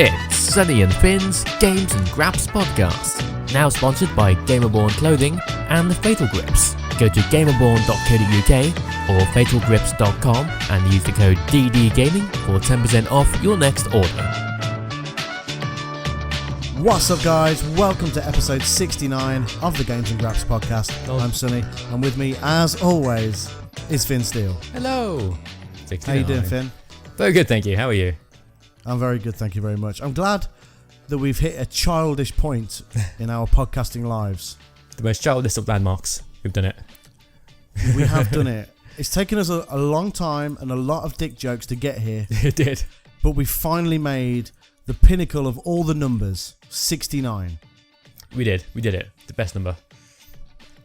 It's Sonny and Finn's Games and Graps podcast, now sponsored by Gamerborn Clothing and the Fatal Grips. Go to gamerborn.co.uk or fatalgrips.com and use the code DDGaming for 10% off your next order. What's up, guys? Welcome to episode 69 of the Games and Graps podcast. I'm Sonny, and with me, as always, is Finn Steele. Hello. 69. How you doing, Finn? Very good, thank you. How are you? I'm very good, thank you very much. I'm glad that we've hit a childish point in our podcasting lives. The most childish of landmarks. We've done it. We have done it. It's taken us a long time and a lot of dick jokes to get here. It did. But we finally made the pinnacle of all the numbers, 69. We did it. The best number.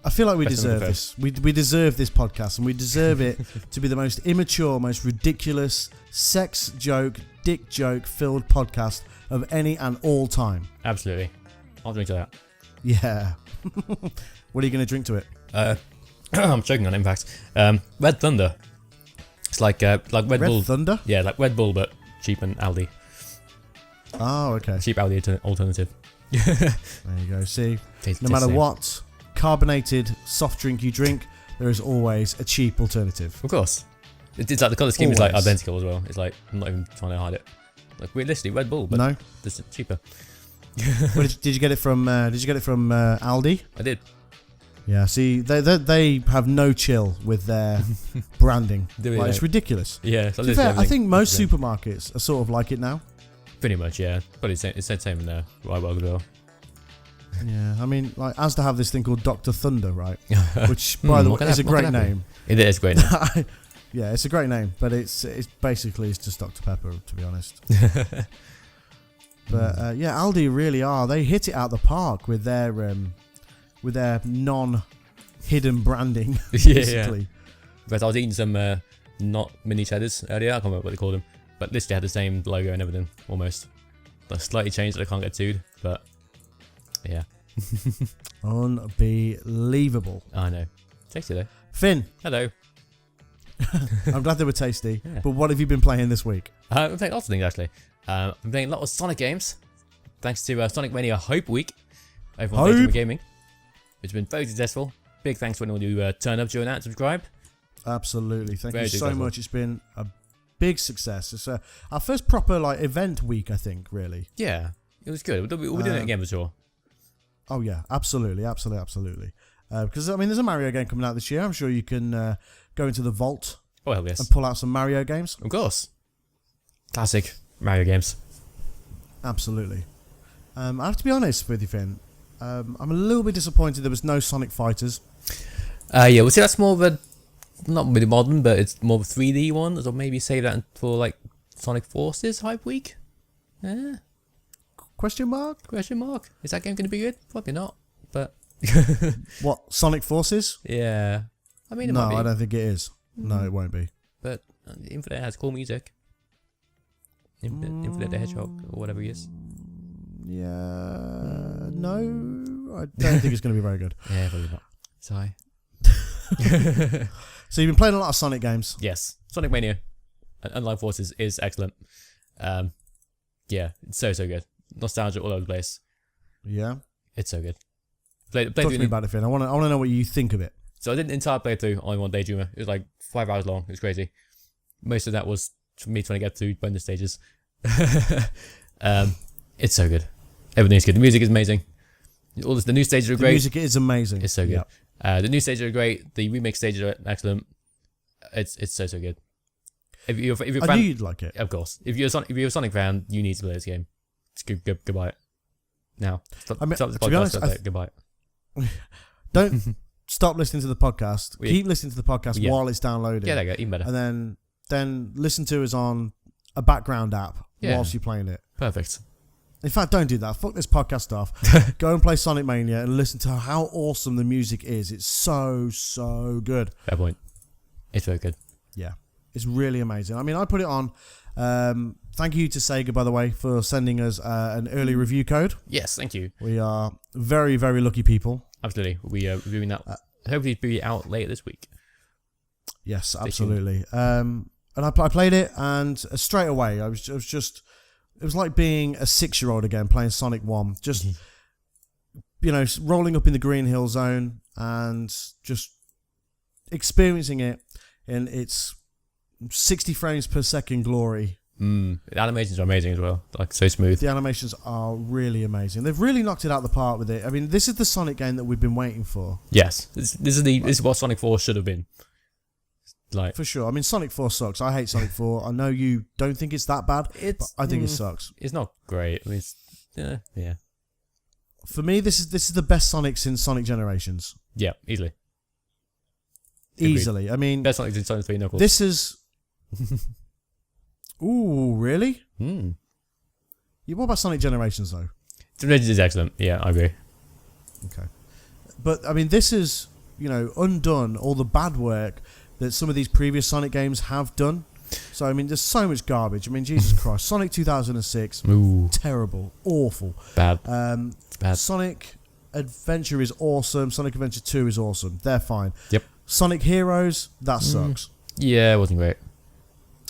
I feel like we deserve this. We deserve this podcast, and we deserve it to be the most immature, most ridiculous, sex joke, dick joke filled podcast of any and all time. Absolutely. I'll drink to that. Yeah. What are you going to drink to it? I'm choking on it, in fact. Red Thunder. It's like Red Bull. Red Thunder? Yeah, like Red Bull, but cheap and Aldi. Oh, okay. Cheap Aldi alternative. There you go. See, no matter what carbonated soft drink you drink, there is always a cheap alternative. Of course. It's like the colour scheme is like identical as well. It's like, I'm not even trying to hide it. Like, realistically, Red Bull, but no, this is cheaper. Well, did you get it from Aldi? I did. Yeah, see, they have no chill with their branding. Like, it's ridiculous. Yeah. To be fair, I think most supermarkets are sort of like it now. Pretty much, yeah. But it's the same in there. Right, well, as well. Yeah, I mean, like, as to have this thing called Dr. Thunder, right? Which, by the way, is a great name. It is a great name. Yeah, it's a great name, but it's basically just Dr. Pepper, to be honest. But yeah, Aldi really are. They hit it out the park with their non-hidden branding, basically. Yeah. But I was eating some not mini cheddars earlier. I can't remember what they called them, but literally had the same logo and everything almost. But slightly changed that I can't get to, but yeah. Unbelievable. I know. Tasty though. Finn. Hello. I'm glad they were tasty. Yeah. But what have you been playing this week? I'm playing lots of things actually. I'm playing a lot of Sonic games, thanks to Sonic Mania Hope Week over on Daydreamer Gaming, which has been very successful. Big thanks to anyone who turned up during that and subscribed. Absolutely, thank Very you so successful. much. It's been a big success. It's our first proper event week, I think. Really. Yeah, it was good. We'll be doing it again for sure. Oh yeah, absolutely. Because I mean, there's a Mario game coming out this year. I'm sure you can go into the vault. Oh hell yes. And pull out some Mario games. Of course. Classic Mario games. Absolutely. I have to be honest with you, Finn. I'm a little bit disappointed there was no Sonic Fighters. Yeah, we'll see that's more of a, not really modern, but it's more of a 3D one, or maybe save that for like Sonic Forces Hype Week? Yeah. Question mark? Is that game going to be good? Probably not, but... What, Sonic Forces? Yeah. I mean, it no, might be. I don't think it is. No, it won't be. But Infinite has cool music. Infinite the Hedgehog, or whatever he is. Yeah, no, I don't think it's going to be very good. Yeah, probably not. Sigh. So you've been playing a lot of Sonic games. Yes, Sonic Mania, Unlike Forces is excellent. Yeah, it's so good. Nostalgia all over the place. Yeah, it's so good. Talk to me about it, Finn. I want to know what you think of it. So I did an entire playthrough on one Daydreamer. It was like 5 hours long. It was crazy. Most of that was me trying to get through bonus stages. It's so good. Everything's good. The music is amazing. The new stages are great. The music is amazing. It's so good. Yep. The new stages are great. The remix stages are excellent. It's so good. If you're a fan, I knew you'd like it. Of course. If you're a Sonic fan, you need to play this game. It's goodbye it. Now. Stop the podcast. To be honest, Goodbye it. Don't stop listening to the podcast. Keep listening to the podcast while it's downloading. Yeah, there you go. Even better. And then listen to us on a background app whilst you're playing it. Perfect. In fact, don't do that. Fuck this podcast off. Go and play Sonic Mania and listen to how awesome the music is. It's so good. Fair point. It's very good. Yeah. It's really amazing. I mean, I put it on. Thank you to Sega, by the way, for sending us an early review code. Yes, thank you. We are very, very lucky people. Absolutely. We are reviewing that. Hopefully it'll be out later this week. Yes, absolutely. And I played it, and straight away I was just it was like being a 6-year-old again playing Sonic 1. Just, rolling up in the Green Hill Zone and just experiencing it in its 60 frames per second glory. The animations are amazing as well. Like, so smooth. The animations are really amazing. They've really knocked it out of the park with it. I mean, this is the Sonic game that we've been waiting for. Yes. This is what Sonic 4 should have been. Like, for sure. I mean, Sonic 4 sucks. I hate Sonic 4. I know you don't think it's that bad, but I think it sucks. It's not great. I mean, it's, yeah. For me, this is the best Sonic since Sonic Generations. Yeah, easily. Easily. I mean, best Sonic since Sonic 3 Knuckles. This is... Ooh, really? Yeah, what about Sonic Generations, though? Generations is excellent. Yeah, I agree. Okay. But, I mean, this is, undone all the bad work that some of these previous Sonic games have done. So, I mean, there's so much garbage. I mean, Jesus Christ. Sonic 2006, terrible, awful. Bad. It's bad. Sonic Adventure is awesome. Sonic Adventure 2 is awesome. They're fine. Yep. Sonic Heroes, that sucks. Yeah, it wasn't great.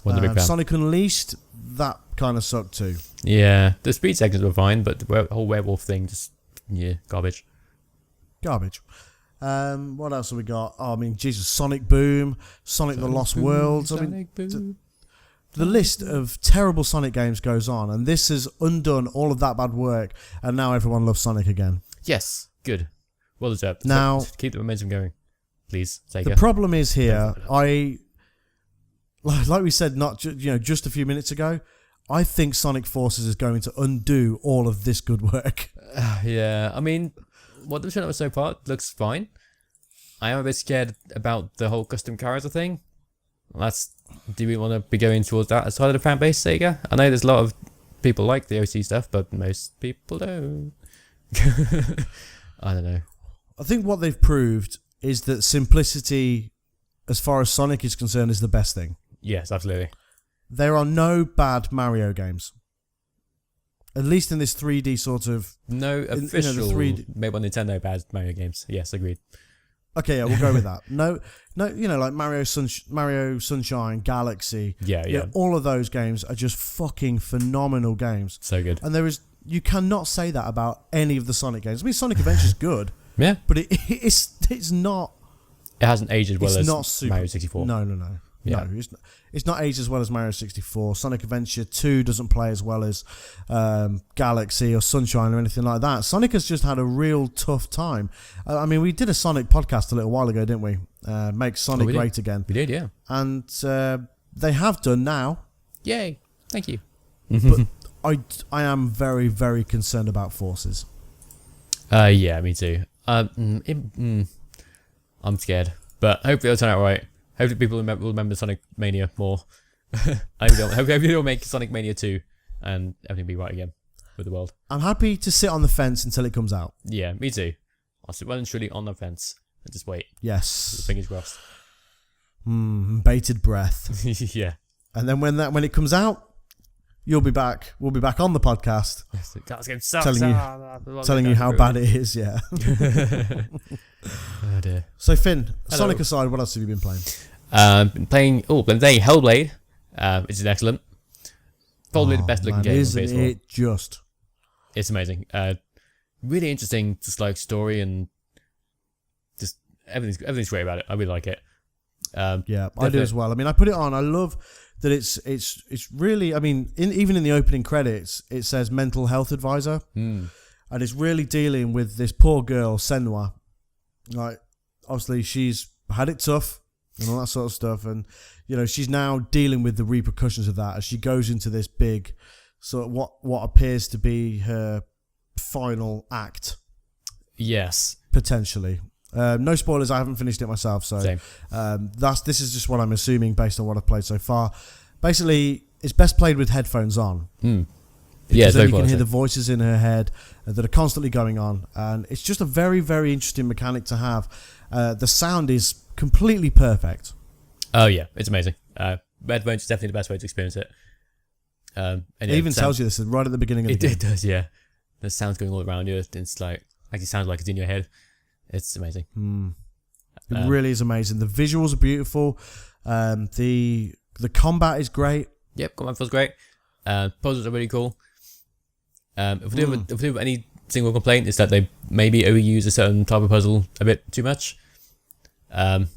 Wasn't a big fan. Sonic Unleashed, that kind of sucked too. Yeah, the speed sections were fine, but the whole werewolf thing just, garbage. Garbage. What else have we got? Oh, I mean, Jesus, Sonic Boom, Sonic the Lost Worlds. I mean, the list of terrible Sonic games goes on, and this has undone all of that bad work, and now everyone loves Sonic again. Yes, good. Well deserved. Now, so keep the momentum going, please. The problem is here, like we said, just a few minutes ago, I think Sonic Forces is going to undo all of this good work. Yeah, I mean, what they've shown us so far looks fine. I am a bit scared about the whole custom character thing. Do we want to be going towards that as part of the fan base, Sega? I know there's a lot of people like the OC stuff, but most people don't. I don't know. I think what they've proved is that simplicity, as far as Sonic is concerned, is the best thing. Yes, absolutely. There are no bad Mario games. At least in this 3D sort of... No official made by Nintendo bad Mario games. Yes, agreed. Okay, yeah, we'll go with that. No, like Mario Sunshine, Galaxy. Yeah. All of those games are just fucking phenomenal games. So good. And you cannot say that about any of the Sonic games. I mean, Sonic Adventure is good. Yeah. But it's not... It hasn't aged as well as Mario 64. No. Yeah. No, it's not aged as well as Mario 64. Sonic Adventure 2 doesn't play as well as Galaxy or Sunshine or anything like that. Sonic has just had a real tough time. I mean, we did a Sonic podcast a little while ago, didn't we? Make Sonic great again. We did, yeah. And they have done now. Yay. Thank you. But I am very, very concerned about Forces. Yeah, me too. I'm scared. But hopefully it'll turn out right. Hopefully people will remember Sonic Mania more. Hopefully they'll make Sonic Mania 2 and everything will be right again with the world. I'm happy to sit on the fence until it comes out. Yeah, me too. I'll sit well and truly on the fence and just wait. Yes. Fingers crossed. Bated breath. Yeah. And then when it comes out, you'll be back. We'll be back on the podcast. That game sucks. Telling you how bad it is, yeah. Oh dear. So Finn, hello. Sonic aside, what else have you been playing? Been playing Hellblade, which is excellent. Probably the best looking game on PS4. Isn't it just? It's amazing. Really interesting, just like story and just everything's great about it. I really like it. Yeah, I do as well. I mean, I put it on. I love that it's really. I mean, even in the opening credits, it says mental health advisor, and it's really dealing with this poor girl, Senua. Like, obviously, she's had it tough and all that sort of stuff, and she's now dealing with the repercussions of that as she goes into this big, sort of what appears to be her final act. Yes, potentially. No spoilers. I haven't finished it myself, so same. This is just what I'm assuming based on what I've played so far. Basically, it's best played with headphones on. Because then you can hear the voices in her head that are constantly going on, and it's just a very, very interesting mechanic to have. The sound is completely perfect. Oh yeah, it's amazing. Headphones is definitely the best way to experience it. And it even tells you this right at the beginning of the game. It does, yeah. The sound's going all around you. It's like actually sounds like it's in your head. It's amazing. It really is amazing. The visuals are beautiful. The combat is great. Yep, combat feels great. Puzzles are really cool. If we do any single complaint, is that they maybe overuse a certain type of puzzle a bit too much. You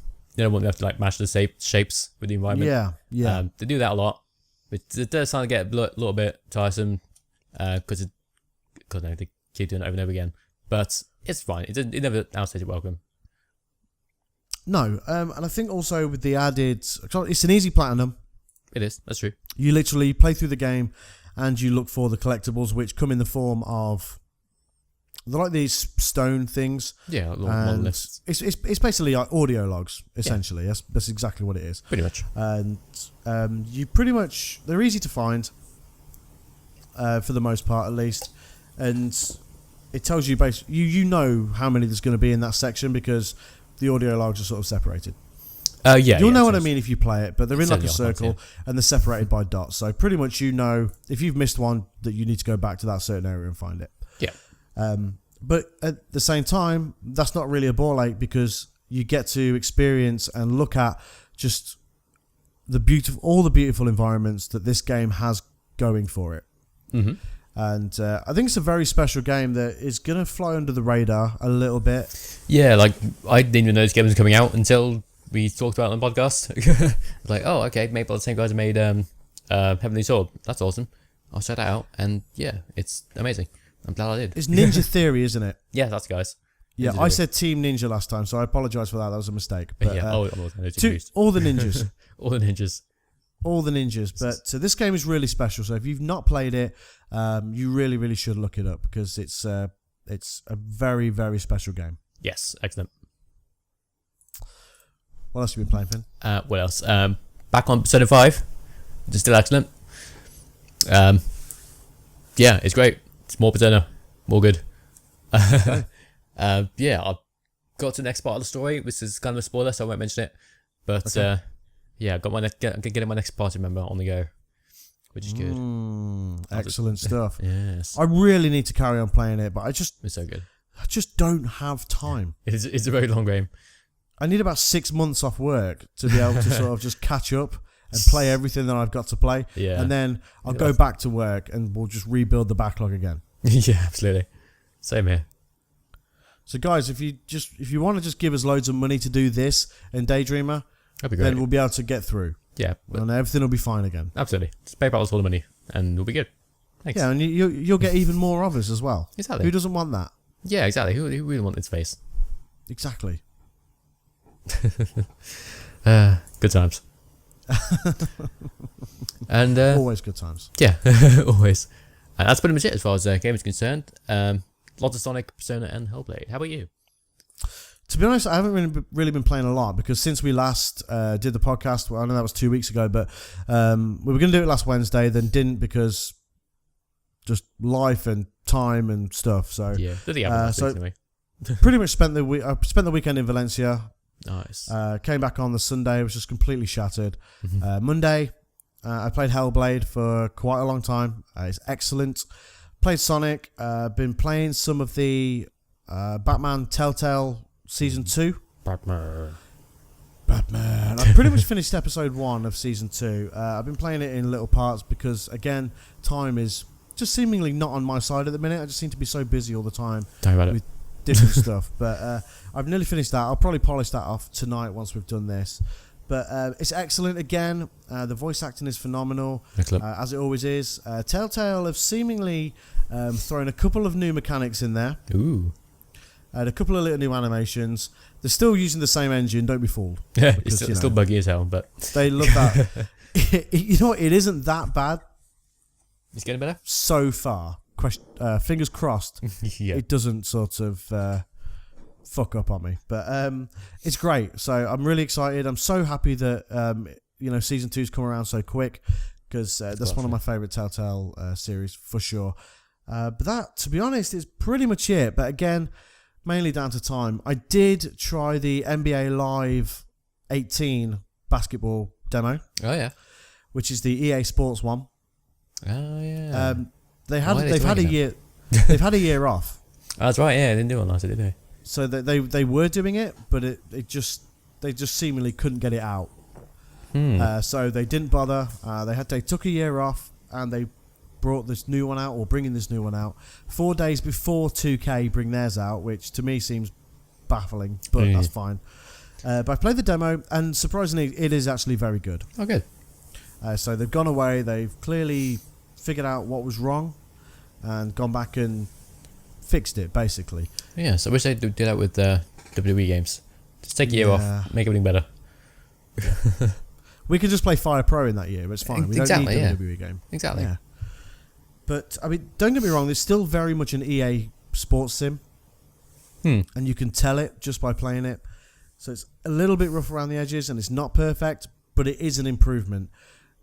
don't want to have to like match the shapes with the environment. Yeah. They do that a lot, but it does kind of get a little bit tiresome because they keep doing it over and over again. But it's fine. It never outstays its welcome. No, and I think also with the added, it's an easy platinum. It is. That's true. You literally play through the game, and you look for the collectibles, which come in the form of, they're like these stone things. Yeah, little monoliths. It's basically like audio logs, essentially. Yeah. That's exactly what it is. Pretty much. And you pretty much, they're easy to find, for the most part at least, and it tells you basically you know how many there's going to be in that section because the audio logs are sort of separated. You'll know what I mean if you play it, but they're in like a circle and they're separated by dots. So pretty much you know if you've missed one that you need to go back to that certain area and find it. Yeah. But at the same time, that's not really a ball ache because you get to experience and look at just all the beautiful environments that this game has going for it. Mm-hmm. And I think it's a very special game that is going to fly under the radar a little bit. Yeah, like I didn't even know this game was coming out until we talked about it on the podcast. Like, oh, okay, made by the same guys who made Heavenly Sword. That's awesome. I'll check that out. And yeah, it's amazing. I'm glad I did. It's Ninja Theory, isn't it? Yeah, that's guys. Yeah, I said Team Ninja last time, so I apologise for that. That was a mistake. But, yeah, all the ninjas. All the ninjas. All the ninjas. But this game is really special. So if you've not played it, you really, really should look it up because it's a very, very special game. Yes, excellent. What else have you been playing, Finn? What else? Back on Persona 5, which is still excellent. Yeah, it's great. It's more Persona, more good. Okay. Yeah, I've got to the next part of the story, which is kind of a spoiler, so I won't mention it. But okay. Yeah, I got getting my next party member on the go, which is good. Excellent stuff. Yes, I really need to carry on playing it, but it's so good. I just don't have time. It's a very long game. I need about 6 months off work to be able to sort of just catch up and play everything that I've got to play. Yeah. And then I'll go back to work and we'll just rebuild the backlog again. Yeah, absolutely. Same here. So guys, if you want to just give us loads of money to do this and Daydreamer, that'd be great. then we'll be able to get through. Yeah. And everything will be fine again. Absolutely. Just pay us all the money and we'll be good. Thanks. Yeah, and you'll get even more of us as well. Exactly. Who doesn't want that? Yeah, exactly. Who really wants its face? Exactly. Good times. And always good times. Yeah, always. And that's pretty much it as far as game is concerned. Lots of Sonic, Persona, and Hellblade. How about you? To be honest, I haven't really been playing a lot because since we last did the podcast, well, I know that was 2 weeks ago, but we were going to do it last Wednesday, then didn't because just life and time and stuff. So yeah, did the so anyway. Pretty much spent the weekend in Valencia. Nice. Came back on the Sunday, was just completely shattered. Mm-hmm. Monday, I played Hellblade for quite a long time. It's excellent. Played Sonic. Been playing some of the Batman Telltale Season 2. Batman. I've pretty much finished episode 1 of Season 2. I've been playing it in little parts because, again, time is just seemingly not on my side at the minute. I just seem to be so busy all the time. Don't worry about it. Different stuff, but I've nearly finished that. I'll probably polish that off tonight once we've done this. But it's excellent again. The voice acting is phenomenal, as it always is. Telltale have seemingly thrown a couple of new mechanics in there. Ooh. And a couple of little new animations. They're still using the same engine, don't be fooled. Yeah, it's still buggy as hell, but... They love that. You know what? It isn't that bad. It's getting better? So far. Fingers crossed. Yeah. It doesn't sort of fuck up on me, but it's great. So I'm really excited. I'm so happy that season 2's come around so quick because that's one of my favorite Telltale series for sure. But that, to be honest, is pretty much it. But again, mainly down to time. I did try the NBA Live 18 basketball demo. Oh yeah, which is the EA Sports one. Oh yeah. They've had a year off. That's right. Yeah, they didn't do it last year, did they? So they were doing it, but they just seemingly couldn't get it out. So they didn't bother. They took a year off, and they brought this new one out, or bringing this new one out 4 days before 2K bring theirs out, which to me seems baffling, but that's fine. But I played the demo, and surprisingly, it is actually very good. Oh, good. So they've gone away, they've clearly figured out what was wrong, and gone back and fixed it, basically. Yeah, so I wish they'd do that with WWE games. Just take a year off, make everything better. We could just play Fire Pro in that year, but it's fine. We don't need a WWE game. Exactly. Yeah. But, I mean, don't get me wrong, there's still very much an EA sports sim. And you can tell it just by playing it. So it's a little bit rough around the edges, and it's not perfect, but it is an improvement.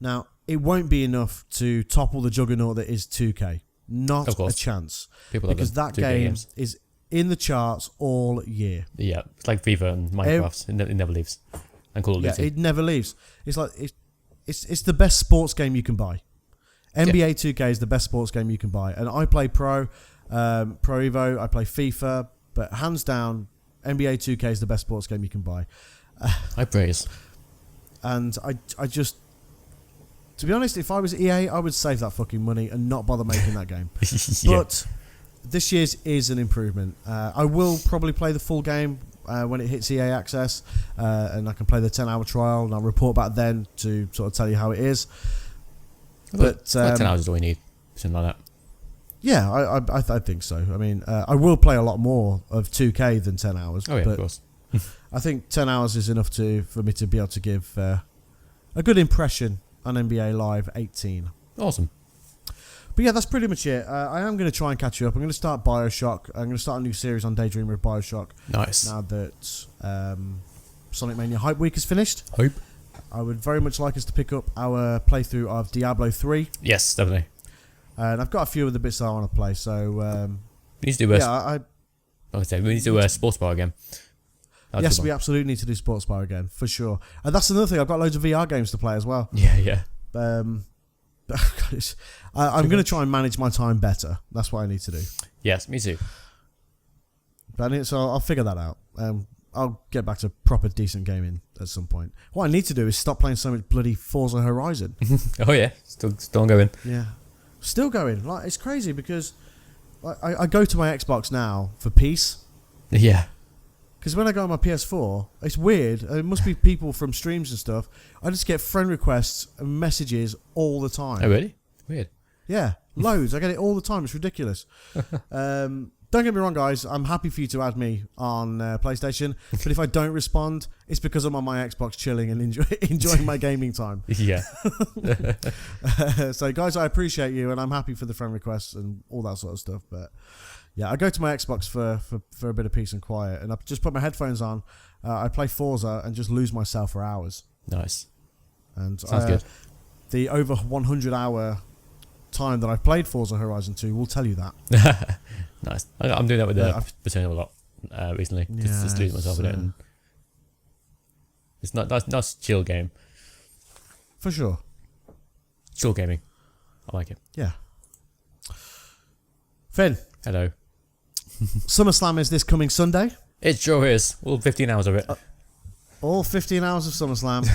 Now, it won't be enough to topple the juggernaut that is 2K. Not a chance. Because that game is in the charts all year. Yeah, it's like FIFA and Minecraft. It never leaves. And Call of Duty. Yeah, it never leaves. It's like it's the best sports game you can buy. NBA 2K is the best sports game you can buy. And I play Pro Evo, I play FIFA, but hands down, NBA 2K is the best sports game you can buy. I praise. And I just, to be honest, if I was EA, I would save that fucking money and not bother making that game. But this year's is an improvement. I will probably play the full game when it hits EA Access, and I can play the 10-hour trial, and I'll report back then to sort of tell you how it is. But 10 hours is all we need, something like that. Yeah, I think so. I mean, I will play a lot more of 2K than 10 hours. Oh yeah, of course. I think 10 hours is enough for me to be able to give a good impression on NBA Live 18. Awesome. But yeah, that's pretty much it. I am going to try and catch you up. I'm going to start Bioshock. I'm going to start a new series on Daydreamer of Bioshock. Nice. Now that Sonic Mania Hype Week is finished. Hope. I would very much like us to pick up our playthrough of Diablo 3. Yes, definitely. And I've got a few of the bits that I want to play, so... we need to do we need to do Sports Bar again. Yes, we absolutely need to do Sports Bar again, for sure. And that's another thing, I've got loads of VR games to play as well. Yeah. I'm going to try and manage my time better. That's what I need to do. Yes, me too. So I'll figure that out. I'll get back to proper decent gaming at some point. What I need to do is stop playing so much bloody Forza Horizon. Oh yeah, still going. Yeah, still going. Like, it's crazy because I go to my Xbox now for peace. Yeah. Because when I go on my PS4, it's weird. It must be people from streams and stuff. I just get friend requests and messages all the time. Oh really? Weird. Yeah, loads. I get it all the time. It's ridiculous. Don't get me wrong, guys. I'm happy for you to add me on PlayStation, but if I don't respond, it's because I'm on my Xbox chilling and enjoying my gaming time. Yeah. So, guys, I appreciate you, and I'm happy for the friend requests and all that sort of stuff. But yeah, I go to my Xbox for a bit of peace and quiet, and I just put my headphones on. I play Forza and just lose myself for hours. Nice. And sounds good. The over 100-hour time that I've played Forza Horizon 2 will tell you that. Nice. I'm doing that with Returnal a lot recently. Just losing myself in it. And it's nice chill game. For sure. Chill gaming. I like it. Yeah. Finn. Hello. SummerSlam is this coming Sunday. It sure is. All 15 hours of it. All 15 hours of SummerSlam.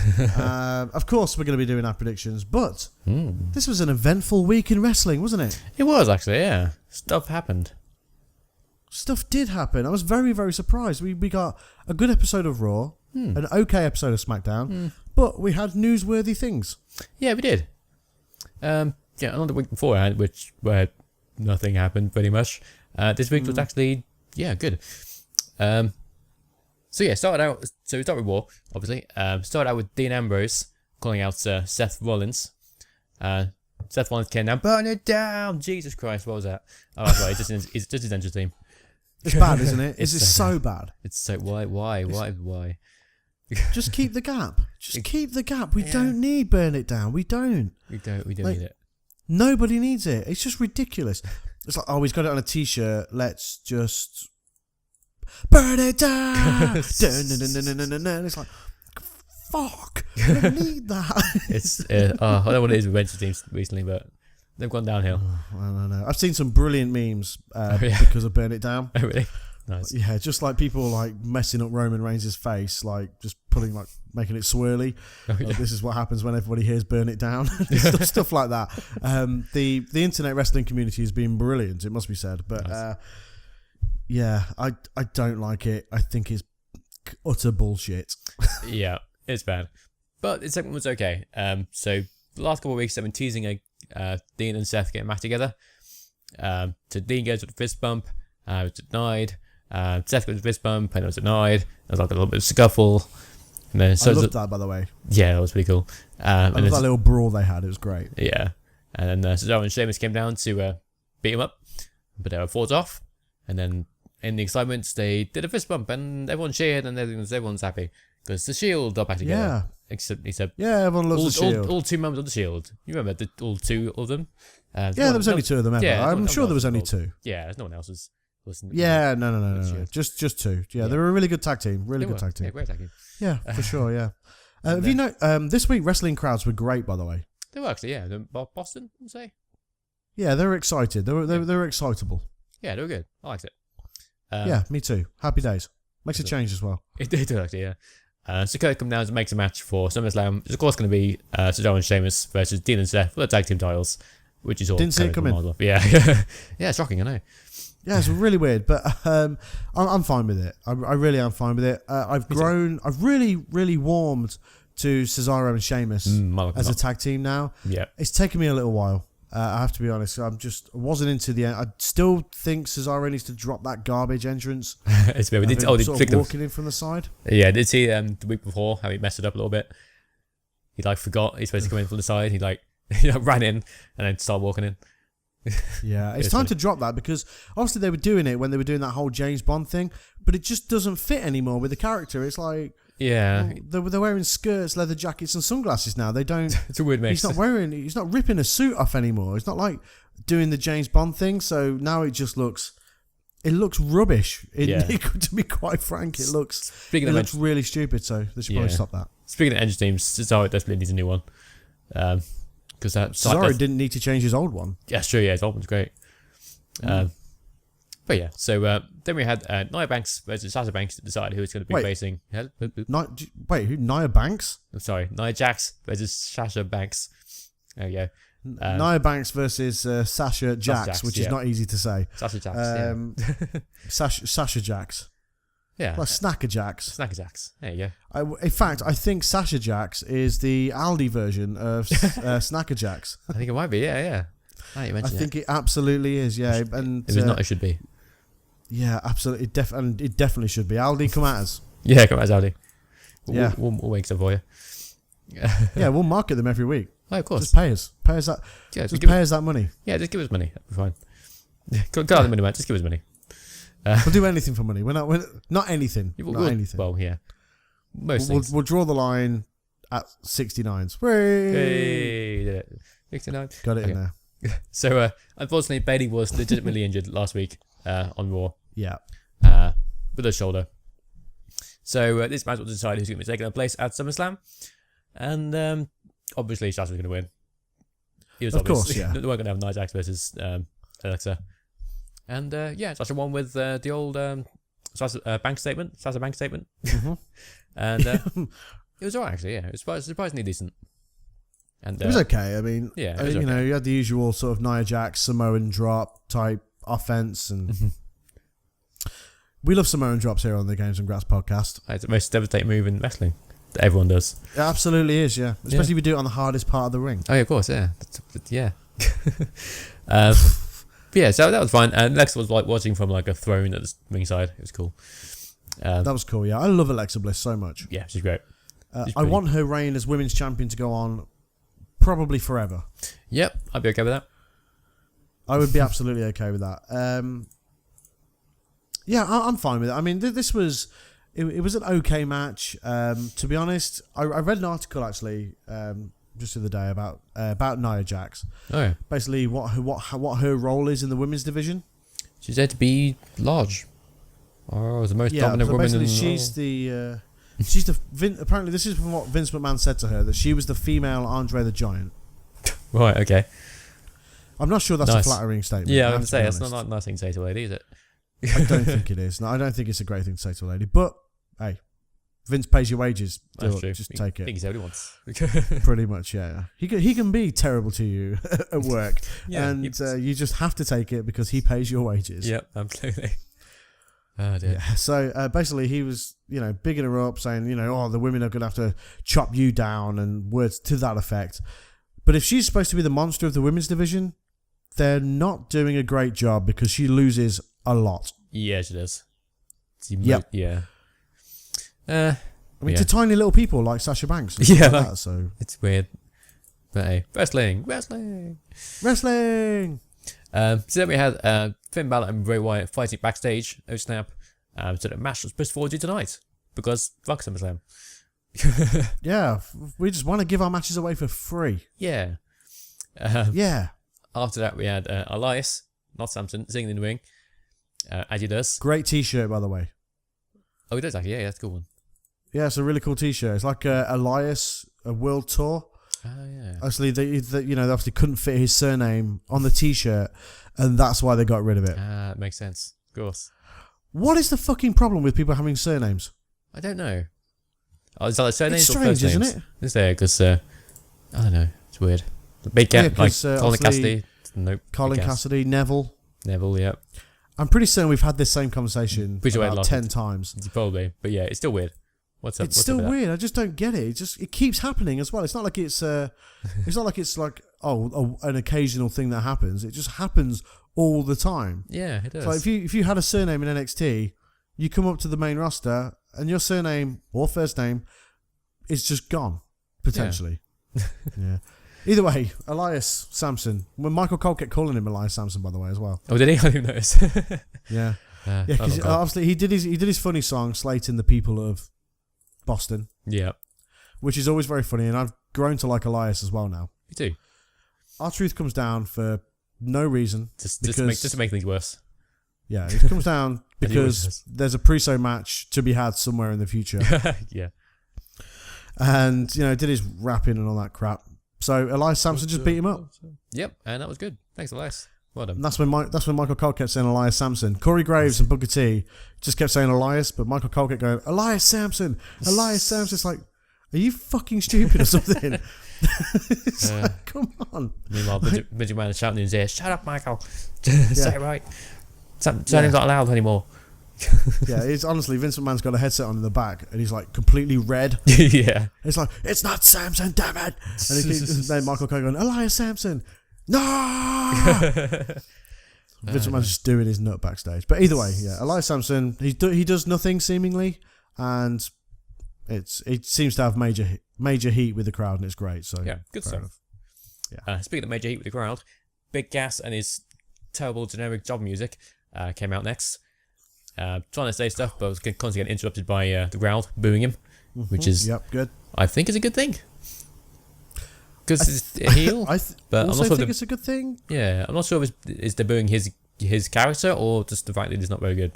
Of course, we're going to be doing our predictions, but this was an eventful week in wrestling, wasn't it? It was, actually, yeah. Stuff happened. Stuff did happen. I was very, very surprised. We got a good episode of Raw, an okay episode of SmackDown, but we had newsworthy things. Yeah, we did. Another week before, where nothing happened, pretty much. This week was actually, good. We started with Raw, obviously. Started out with Dean Ambrose calling out Seth Rollins. Seth Rollins came down, burn it down! Jesus Christ, what was that? Oh, that's right, it's just his entrance team. It's bad, isn't it? It's so bad. It's so, why? Just keep the gap. Keep the gap. We don't need burn it down. We don't need it. Nobody needs it. It's just ridiculous. It's like, he's got it on a t-shirt. Let's just burn it down. It's like, fuck. I don't need that. I don't know what it is with venture teams recently, but they've gone downhill. I don't know. I've seen some brilliant memes because of Burn It Down. Oh, really? Nice. Yeah, just like people like messing up Roman Reigns' face, like just making it swirly. Like, this is what happens when everybody hears "burn it down." stuff like that. The internet wrestling community has been brilliant, it must be said. But nice. I don't like it. I think it's utter bullshit. Yeah, it's bad. But the segment was okay. So the last couple of weeks I've been teasing Dean and Seth getting back together. So Dean goes with a fist bump. It was denied. Seth goes with a fist bump and it was denied. There was like a little bit of scuffle. And then, I loved that, by the way. Yeah, that was pretty cool. I loved that little brawl they had. It was great. Yeah. And then Cesaro and Sheamus came down to beat him up. But they were fought off. And then in the excitement, they did a fist bump and everyone cheered and everyone's happy. Because the Shield are back together. Yeah. Except everyone loves the Shield. All 2 members of the Shield. You remember all 2 of them? There was only 2 of them ever. Yeah, I'm sure there was only 2. Yeah, no one else was listening. Yeah, no. Just 2. Yeah, they were a really good tag team. Really good tag team. Yeah, great tag team. Yeah, for sure, yeah. Have you know, this week wrestling crowds were great, by the way. They were actually, yeah. Boston, I'd say. Yeah, they were excited. They were excitable. Yeah, they were good. I liked it. Yeah, me too. Happy days. Makes a change as well. It did actually, yeah. So Kurt comes down and makes a match for SummerSlam. It's of course going to be Cesaro and Sheamus versus Dean and Seth for the tag team titles, which is all. Didn't see it coming. Yeah, yeah, shocking. I know. Yeah, it's really weird, but I'm fine with it. I really am fine with it. I've really warmed to Cesaro and Sheamus as a tag team now. Yeah, it's taken me a little while. I have to be honest. I wasn't into the end. I still think Cesaro needs to drop that garbage entrance. It's weird. Walking in from the side. Yeah, did see the week before how he messed it up a little bit. He forgot he's supposed to come in from the side. He ran in and then started walking in. Yeah, it's time to drop that because obviously they were doing it when they were doing that whole James Bond thing, but it just doesn't fit anymore with the character. It's like, yeah, well, they're wearing skirts, leather jackets, and sunglasses now. They don't. It's a weird mix. He's not ripping a suit off anymore. It's not like doing the James Bond thing. So now it just looks. It looks rubbish. To be quite frank, it looks really stupid. So they should probably stop that. Speaking of engine teams, Cesaro definitely needs a new one. Because Cesaro didn't need to change his old one. Yeah, sure. Yeah, his old one's great. But yeah, so then we had Nia Banks versus Sasha Banks to decide who was going to be facing. Who? Nia Banks? I'm sorry, Nia Jax versus Sasha Banks. There you go. Nia Banks versus Sasha Jax, which is not easy to say. Sasha Jax. Sasha Jax. Yeah. Well, Snacker Jax. Snacker Jax. There you go. In fact, I think Sasha Jax is the Aldi version of Snacker Jax. I think it might be. Yeah. I think it absolutely is. Yeah, and if it's not, it should be. Yeah, absolutely. It definitely should be. Aldi, come at us. Yeah, come at us, Aldi. Yeah, we'll make stuff for you. Yeah, we'll market them every week. Oh, of course. Just pay us. Pay us that. Yeah, just pay us that money. Yeah, just give us money. That'll be fine. Go out the money, man. Just give us money. We'll do anything for money. We're not anything. Anything. Well, yeah. Most things. We'll draw the line at 69s. Hey, did it. 69. Got it in there. So, unfortunately, Bayley was legitimately injured last week on Raw. Yeah. With her shoulder. So, this match will decide who's going to be taking her place at SummerSlam. And obviously, Sasha's going to win. Of course, yeah. They weren't going to have Nia Jax versus Alexa. And Sasha won with the old Sasha bank statement. Mm-hmm. And it was alright, actually, yeah. It was surprisingly decent. And it was okay. I mean, yeah, you know, you had the usual sort of Nia Jax, Samoan drop type offense, and we love Samoan drops here on the Games and Graps podcast. It's the most devastating move in wrestling that everyone does. It absolutely is, yeah. Especially if you do it on the hardest part of the ring. Oh, yeah, of course, yeah. Yeah. Yeah, so that was fine. And Alexa was watching from a throne at the ringside. It was cool. That was cool, yeah. I love Alexa Bliss so much. Yeah, she's great. I want her reign as women's champion to go on probably forever. Yep, I'd be okay with that. I would be absolutely okay with that. Yeah, I'm fine with it. I mean, this was... It was an okay match. To be honest, I read an article actually just the other day about Nia Jax. Oh yeah. Basically, what her role is in the women's division. She's there to be large. Oh, the most dominant woman. Basically, she's the apparently this is from what Vince McMahon said to her, that she was the female Andre the Giant. Right. Okay. I'm not sure that's a flattering statement. Yeah, I'm going to say that's not a nice thing to say to a lady, is it? I don't think it is. No, I don't think it's a great thing to say to a lady. But hey, Vince pays your wages. That's true. Just take I think it. he's the only ones. Pretty much, yeah. He can be terrible to you at work, and you just have to take it because he pays your wages. Yep, absolutely. Oh dear. Yeah. So basically, he was bigging her up, saying the women are going to have to chop you down and words to that effect. But if she's supposed to be the monster of the women's division, they're not doing a great job because she loses a lot. Yeah, she does. Yep. Yeah. I mean, to tiny little people like Sasha Banks. And yeah, like that, so it's weird. But hey, wrestling. Wrestling. So then we had Finn Balor and Bray Wyatt fighting backstage. Oh snap! So the match was pushed forward to tonight because fuck SummerSlam. Yeah, we just want to give our matches away for free. Yeah. Yeah. After that, we had Elias, not Samson, singing in the ring. As he does. Great T-shirt, by the way. Oh, he does actually. Yeah, that's a cool one. Yeah, it's a really cool T-shirt. It's like Elias, a world tour. Oh yeah. Actually, they obviously couldn't fit his surname on the T-shirt, and that's why they got rid of it. Makes sense. Of course. What is the fucking problem with people having surnames? I don't know. Oh, is that like surnames It's or first strange, names? isn't it? Is there? Because I don't know. It's weird. The big cat, like Colin Cassidy. Nope. Colin Cassidy, Neville. Neville, yep. I'm pretty certain we've had this same conversation Pretty sure about 10 times. Probably, but yeah, it's still weird. What's up? It's still weird. I just don't get it. It keeps happening as well. It's not like it's an occasional thing that happens. It just happens all the time. Yeah, it does. So if you had a surname in NXT, you come up to the main roster and your surname or first name is just gone potentially. Yeah. Either way, Elias Samson. When Michael Cole kept calling him Elias Samson, by the way, as well. Oh, did he? I didn't notice. Yeah. Yeah, because obviously he did his funny song slating the people of Boston. Yeah. Which is always very funny, and I've grown to like Elias as well now. Me too. R-Truth comes down for no reason. Just to make things worse. Yeah, it comes down because there's a pre-show match to be had somewhere in the future. Yeah. And, did his rapping and all that crap. So Elias Samson just beat him up. Yep, and that was good. Thanks, Elias. Well done. And that's when Michael Cole kept saying Elias Samson. Corey Graves and Booker T just kept saying Elias, but Michael Cole kept going, Elias Samson. Elias Samson. It's like, are you fucking stupid or something? It's like, come on. Meanwhile, Midget Man is shouting in his ear, shut up, Michael. Say it right. Something's not allowed anymore. Yeah, it's honestly, Vince McMahon's got a headset on in the back and he's like completely red. Yeah. It's like, it's not Samson, damn it. And then Michael Cole going, Elias Samson. No! Vince McMahon's just doing his nut backstage. But either way, yeah, Elias Samson, he does nothing seemingly, and it seems to have major heat with the crowd, and it's great. So yeah, good stuff. Enough. Yeah. Speaking of major heat with the crowd, Big Gas and his terrible generic job music came out next. Trying to say stuff, but was constantly getting interrupted by the crowd booing him, which is good. I think is a good thing. Because it's a heel, but also I'm not sure think it's a good thing. Yeah, I'm not sure if it's they're booing his character or just the fact that he's not very good.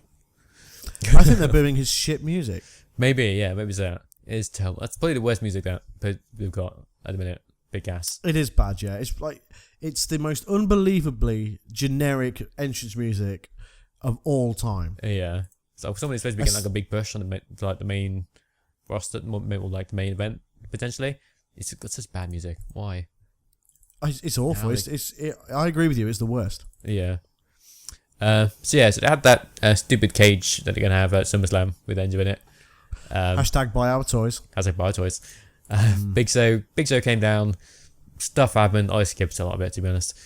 I think they're booing his shit music. Maybe so. It's terrible. That's probably the worst music that we've got at the minute. Big Gas. It is bad, yeah. It's the most unbelievably generic entrance music of all time. Yeah. So somebody's supposed to be getting like a big push on the main roster, or like the main event potentially. It's got such bad music. Why? It's awful. I agree with you. It's the worst. Yeah. So they had that stupid cage that they're gonna have at SummerSlam with Enzo in it. Hashtag buy our toys. Hashtag buy our toys. Big Show came down. Stuff happened. I skipped a lot of it, to be honest.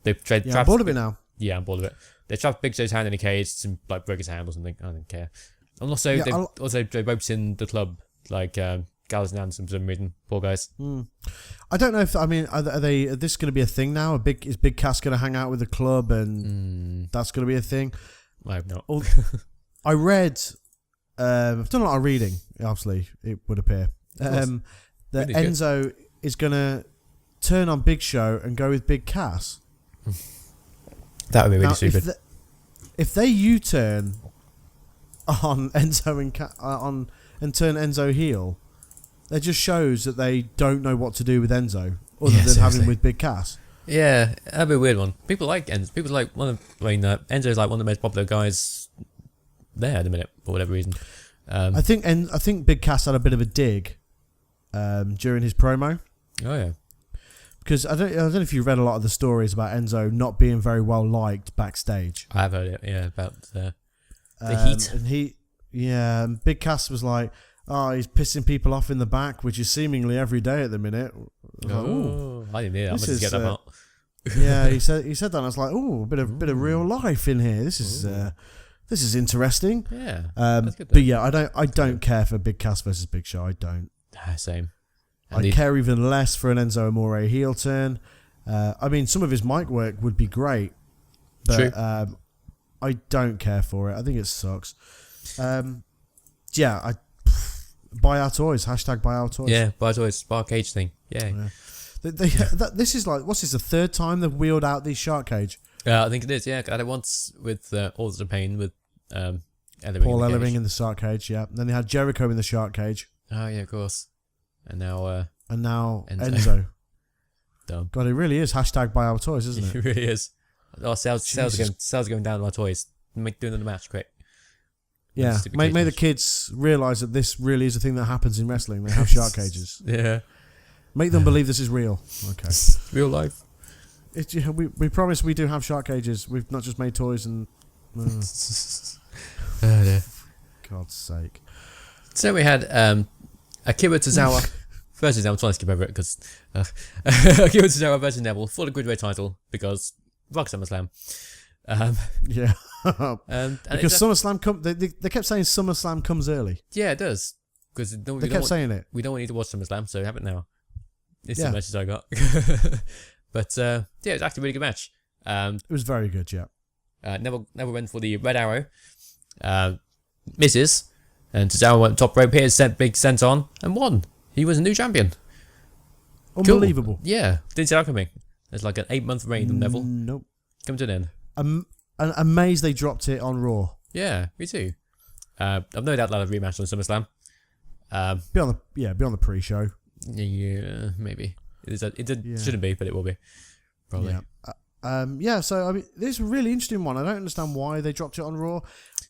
They trapped. I'm bored of it now. Yeah, I'm bored of it. They trapped Big Show's hand in a cage and like broke his hand or something. I don't care. And also, they roped in the club like Gallows and Anderson for some reason. Poor guys. I don't know if are this going to be a thing now? Is Big Cass going to hang out with the club and that's going to be a thing? I hope not. I read. I've done a lot of reading. Obviously, it would appear that Enzo is going to turn on Big Show and go with Big Cass. That would be really stupid. If they U-turn on Enzo and turn Enzo heel, that just shows that they don't know what to do with Enzo other than having with Big Cass. Yeah, that'd be a weird one. People like Enzo. Enzo's like one of the most popular guys there at the minute for whatever reason. I think Big Cass had a bit of a dig during his promo. Oh yeah. Because I don't know if you read a lot of the stories about Enzo not being very well liked backstage. I have heard it, yeah, about the heat. And Big Cass was like, oh, he's pissing people off in the back, which is seemingly every day at the minute. I didn't hear that. I'm going to get that out. Yeah, he said that, and I was like, oh, a bit of real life in here. This is interesting. Yeah, that's good, but yeah, I don't care for Big Cass versus Big Show. I don't. Same. I care even less for an Enzo Amore heel turn. I mean, some of his mic work would be great, but I don't care for it. I think it sucks. Buy our toys. # buy our toys. Yeah, buy toys. Bar cage thing. Yeah. This is like, what's this, the third time they've wheeled out these shark cage? I think it is, yeah. I had it once with Authors of Pain with Paul Ellering in the shark cage, yeah. Then they had Jericho in the shark cage. Oh, yeah, of course. And now Enzo. Dumb. God, it really is # buy our toys, isn't it? It really is. Oh, sales going down on my toys. Doing the match, quick. Yeah, make the kids realise that this really is a thing that happens in wrestling. They have shark cages. Yeah. Make them believe this is real. Okay. Real life. We promise we do have shark cages. We've not just made toys and... Oh, dear. God's sake. So we had Akira Tozawa versus Neville. I'm trying to skip over it because Akira Tozawa versus Neville for the Gridway title because Rock SummerSlam. Yeah. Because SummerSlam they kept saying SummerSlam comes early. Yeah, it does. Because they kept saying it. We don't want you to watch SummerSlam, so have it now. It's the message I got. But yeah, it was actually a really good match. It was very good, yeah. Neville went for the Red Arrow. Misses. And Tozawa went top rope here, sent big senton, and won. He was a new champion. Unbelievable. Cool. Yeah, didn't see that coming. There's like an 8-month reign of Neville. Nope. Come to an end. I'm amazed they dropped it on Raw. Yeah, me too. I've no doubt they'll have a rematch on SummerSlam. Be on the pre-show. Yeah, maybe. Shouldn't be, but it will be. Probably. Yeah. So I mean, this is a really interesting one. I don't understand why they dropped it on Raw.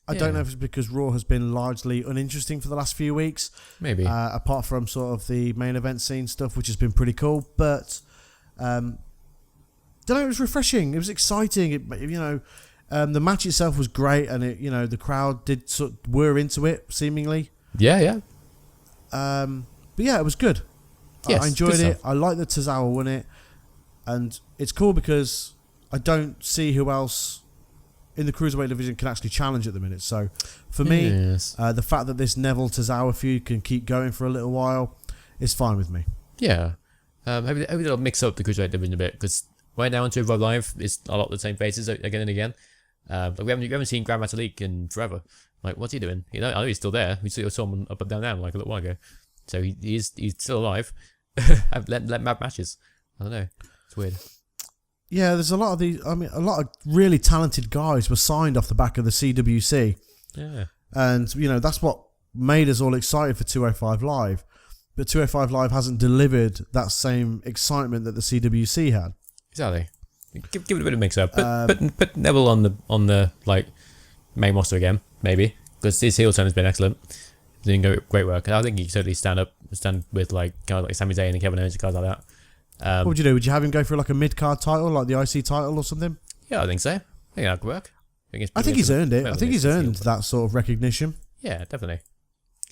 I don't know if it's because Raw has been largely uninteresting for the last few weeks. Maybe. Apart from sort of the main event scene stuff, which has been pretty cool. But don't know. It was refreshing. It was exciting. The match itself was great, and the crowd were into it seemingly. Yeah. But yeah, it was good. Yes, I enjoyed it. I like that Tozawa won it, and it's cool because I don't see who else in the Cruiserweight division can actually challenge at the minute. So for me, the fact that this Neville Tozawa feud can keep going for a little while is fine with me. Yeah. Maybe they'll mix up the Cruiserweight division a bit because right now on Evolve Live, it's a lot of the same faces again and again. We haven't seen Grand Metalik in forever. Like, what's he doing? I know he's still there. We saw him up and down like a little while ago. So he's still alive. let him have matches. I don't know. It's weird. Yeah, there's a lot of really talented guys were signed off the back of the CWC. Yeah. And, that's what made us all excited for 205 Live. But 205 Live hasn't delivered that same excitement that the CWC had. Exactly. Give it a bit of mix up. Put Neville on the main roster again, maybe. Because his heel turn has been excellent. He's doing great work. And I think he could totally stand with kind of like Sami Zayn and Kevin Owens and guys like that. What would you do? Would you have him go for like a mid-card title, like the IC title or something? Yeah, I think so. I think that could work. I think he's earned it. I think he's earned that sort of recognition. Yeah, definitely.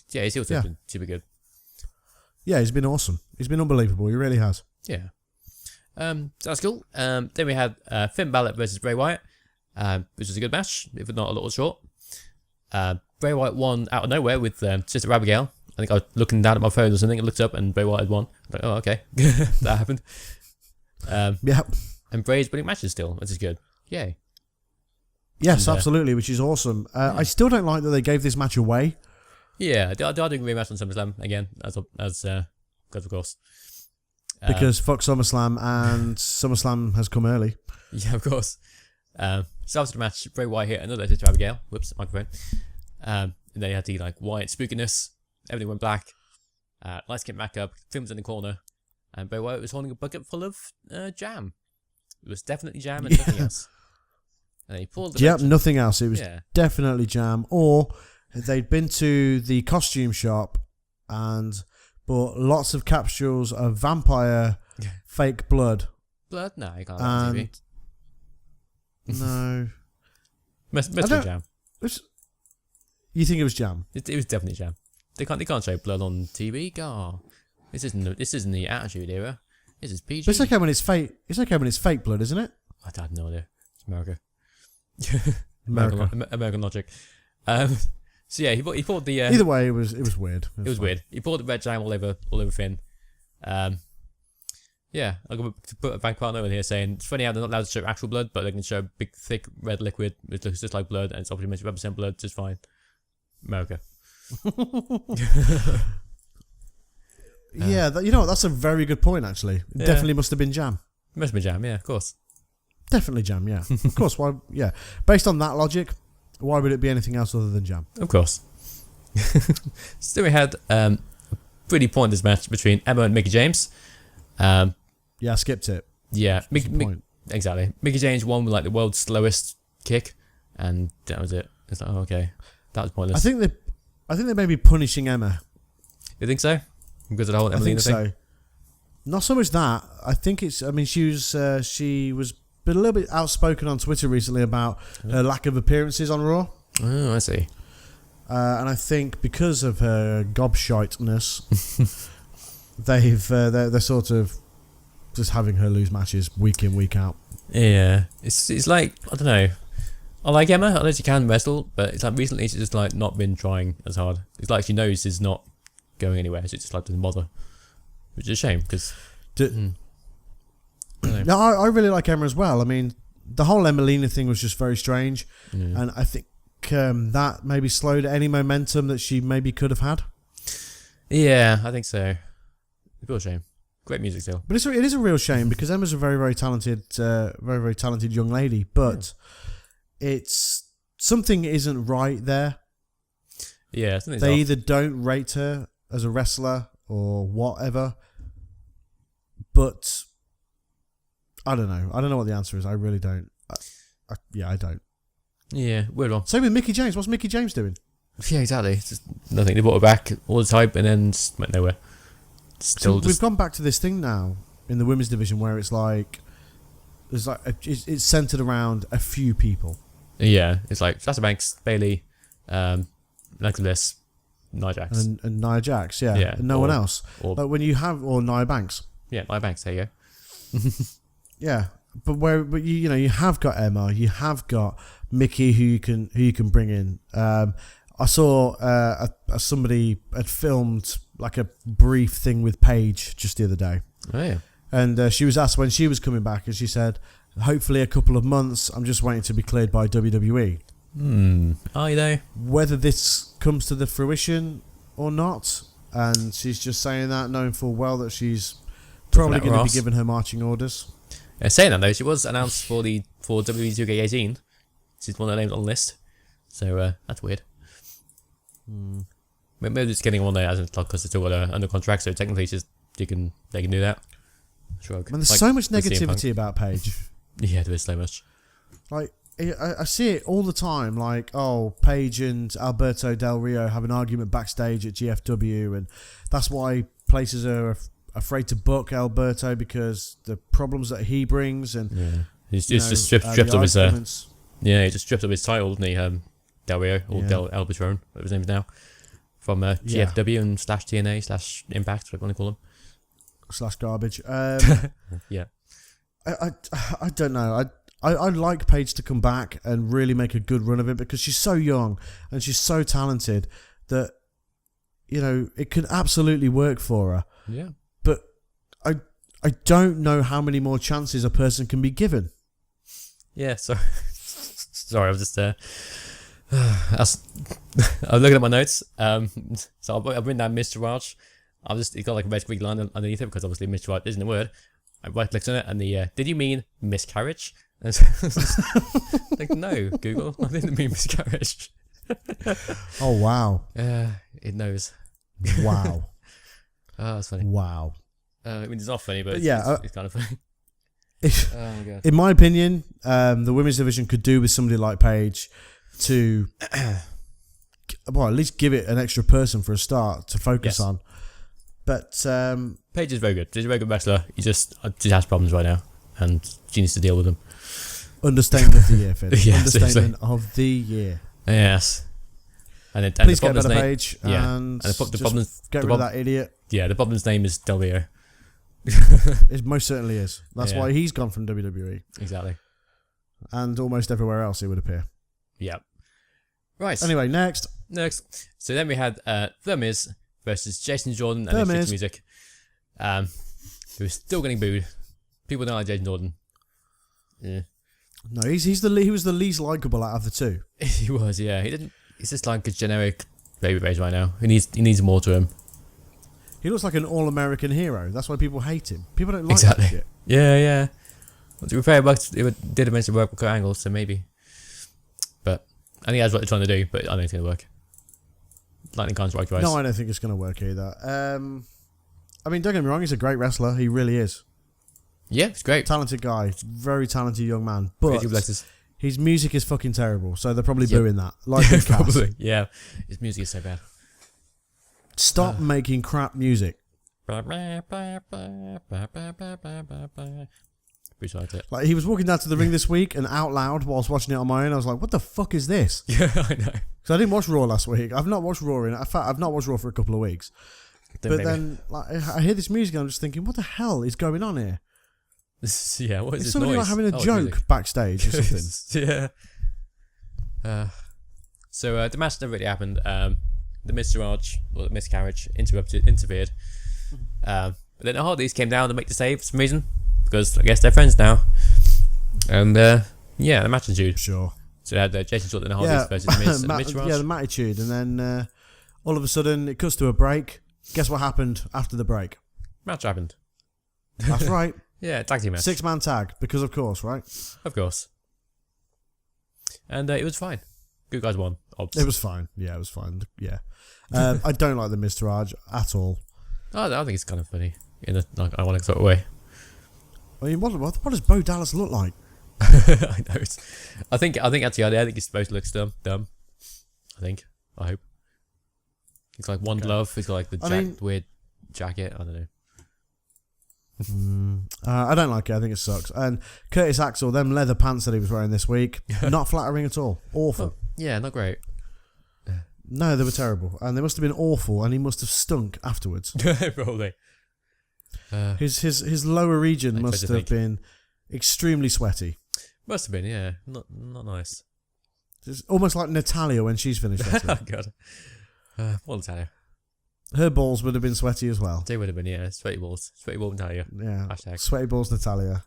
Yeah, his heel turn's been super good. Yeah, he's been awesome. He's been unbelievable. He really has. Yeah. So that's cool. Then we had Finn Balor versus Bray Wyatt, which was a good match, if not a little short. Bray Wyatt won out of nowhere with Sister Abigail. I think I was looking down at my phone or something and looked up and Bray Wyatt had won. I was like, oh, okay. That happened. And Bray's winning matches still, which is good. Yay. Yes, absolutely, which is awesome. I still don't like that they gave this match away. Yeah, they are doing a rematch on SummerSlam again, as of course. Because fuck SummerSlam, and SummerSlam has come early. Yeah, of course. So after the match, Bray Wyatt hit another Sister Abigail. Whoops, microphone. And then you had the Wyatt spookiness. Everything went black. Lights came back up. Films in the corner. And Bray Wyatt was holding a bucket full of jam. It was definitely jam and nothing else. And he pulled the Yep, nothing else. It was Yeah. definitely jam. Or they'd been to the costume shop and bought lots of capsules of vampire fake blood. blood? No, you can't have TV. No. Must be jam. You think it was jam? It was definitely jam. They can't show blood on TV. God, this isn't the Attitude Era. This is PG. But it's okay when it's fake. It's okay when it's fake blood, isn't it? I have no idea. It's America. America. American logic. So yeah, he bought the. Either way, it was weird. It was weird. He poured the red jam all over Finn. Yeah, I'm going to put a bank partner in here saying it's funny how they're not allowed to show actual blood, but they can show big, thick red liquid which looks just like blood, and it's obviously meant to represent blood, just fine. America. Yeah, you know what? That's a very good point. Actually, it definitely must have been jam. Must be jam, yeah, of course. Definitely jam. Yeah, of course. Why? Yeah, based on that logic, why would it be anything else other than jam? Of course. So we had a pretty pointless match between Emma and Mickie James. Yeah, I skipped it. Yeah, exactly. Mickie James won with like the world's slowest kick, and that was it. It's like, oh, okay, that was pointless. I think they may be punishing Emma. You think so? Because of the whole Emelina thing? So. Not so much that. I think it's. I mean, she was been a little bit outspoken on Twitter recently about her lack of appearances on Raw. Oh, I see. And I think because of her gobshiteness, they're sort of just having her lose matches week in, week out. Yeah, it's like, I don't know. I like Emma. I know she can wrestle, but it's like recently she's just like not been trying as hard. It's like she knows she's not going anywhere. She just like doesn't bother, which is a shame because. No, I really like Emma as well. I mean, the whole Emelina thing was just very strange, and I think that maybe slowed any momentum that she maybe could have had. Yeah, I think so. It's a real shame. Great music still, but it is a real shame because Emma's a very, very talented, very talented young lady. But it's something isn't right there. Yeah, something's they off. Either don't rate her as a wrestler or whatever. But I don't know. I don't know what the answer is. I really don't. I don't. Yeah, weird one. Same with Mickie James. What's Mickie James doing? Yeah, exactly. It's just nothing. They brought her back all the time and then just went nowhere. We've gone back to this thing now in the women's division where it's like it's centered around a few people. Yeah, it's like Sasha Banks, Bayley, Alexa Bliss, Nia Jax, and Nia Jax. Yeah, and no one else. Like when you have Nia Banks. Yeah, Nia Banks. There you go. Yeah, but you have got Emma, you have got Mickie who you can bring in. I saw somebody had filmed like a brief thing with Paige just the other day. Oh yeah. And she was asked when she was coming back, and she said, "Hopefully a couple of months. I'm just waiting to be cleared by WWE." Are you though? Whether this comes to the fruition or not, and she's just saying that, knowing full well that she's probably going to be given her marching orders. Saying that though, she was announced for WWE 2K18. She's one of the names on the list, so that's weird. Maybe they're just getting on there as because they're still got her under contract, so technically they can do that. Shrug. Man, there's so much negativity about Paige. Yeah, there is so much. Like I see it all the time. Like, oh, Paige and Alberto Del Rio have an argument backstage at GFW, and that's why places are afraid to book Alberto because the problems that he brings, and he's just stripped up his he just stripped up his title, didn't he? Del Rio or Del Albertron, whatever his name is now, from GFW and /TNA /Impact, what do you want to call them? /garbage. Yeah. I don't know. I'd like Paige to come back and really make a good run of it because she's so young and she's so talented that it could absolutely work for her. Yeah. But I don't know how many more chances a person can be given. Yeah. Sorry, I was just I was looking at my notes. So I've written down Mr. Raj. It got like a red squiggly line underneath it because obviously Mr. Raj isn't a word. I right clicked on it and did you mean miscarriage? And like, no, Google, I didn't mean miscarriage. Oh wow. It knows. Wow. Oh, that's funny. Wow. I mean, it's not funny, but yeah, it's kind of funny. If, Oh my god. in my opinion, the women's division could do with somebody like Paige to, well, at least give it an extra person for a start to focus on. But Paige is very good. She's a very good wrestler. He just has problems right now, and she needs to deal with them. understatement of the year, Finn. Yeah, Understatement of the year. Yes. And Please get the better name, Paige yeah. and the problem's, get rid of that idiot. Yeah, the problem's name is Del Rio. It most certainly is. That's why he's gone from WWE. Exactly. And almost everywhere else, it would appear. Yeah. Right. Anyway, next. So then we had The Miz versus Jason Jordan and The Extreme Miz. Music. Who was still getting booed. People don't like Jason Jordan. Yeah. No, he was the least likable out of the two. He was, yeah. He's just like a generic babyface right now. He needs more to him. He looks like an all-American hero. That's why people hate him. People don't like Exactly. that shit. Yeah. Well, to be fair, it did eventually work with Kurt Angle, so maybe. But I think that's what they're trying to do, but I don't think it's going to work. Lightning can't strike twice. No, I don't think it's going to work either. I mean, don't get me wrong, he's a great wrestler. He really is. Yeah, it's great. Talented guy. Very talented young man. But Crazy his music is fucking terrible, so they're probably booing that. Like Big Cass. Probably, yeah. His music is so bad. Stop making crap music. Besides it. Like, he was walking down to the ring this week and out loud whilst watching it on my own. I was like, what the fuck is this? Yeah, I know. Because I didn't watch Raw last week. I've not watched Raw in fact, I've not watched Raw for a couple of weeks. Then like, I hear this music and I'm just thinking, what the hell is going on here? Yeah, what is Is this somebody noise? like having a joke backstage or something? Yeah. So the match never really happened. The miscarriage interfered. But then the Hardys came down to make the save for some reason, because I guess they're friends now. And the match ensued. Sure. So they had Jason Jordan and the Hardys versus the Miz and the Miz yeah, the Mattitude. And then all of a sudden it cuts to a break. Guess what happened after the break? Match happened. That's right. Yeah, tag team match. 6-man tag, because of course, right? Of course. And it was fine. Good guys won. It was fine. Yeah, it was fine. Yeah. I don't like the Mr. Raj at all. I think it's kind of funny in a ironic sort of way. I mean, what does Bo Dallas look like? I know. I think actually, I think he's supposed to look dumb. I hope. He's like one glove. He's got like the weird jacket. I don't know. I don't like it. I think it sucks. And Curtis Axel, them leather pants that he was wearing this week, not flattering at all. Awful. Yeah, not great. No, they were terrible, and they must have been awful. And he must have stunk afterwards. Probably. His lower region must have been extremely sweaty. Must have been, yeah. Not nice. It's almost like Natalia when she's finished wrestling. Oh god. What Natalia? Her balls would have been sweaty as well. They would have been, yeah. Sweaty balls. Sweaty ball Natalia. Yeah. Hashtag. Sweaty balls Natalia.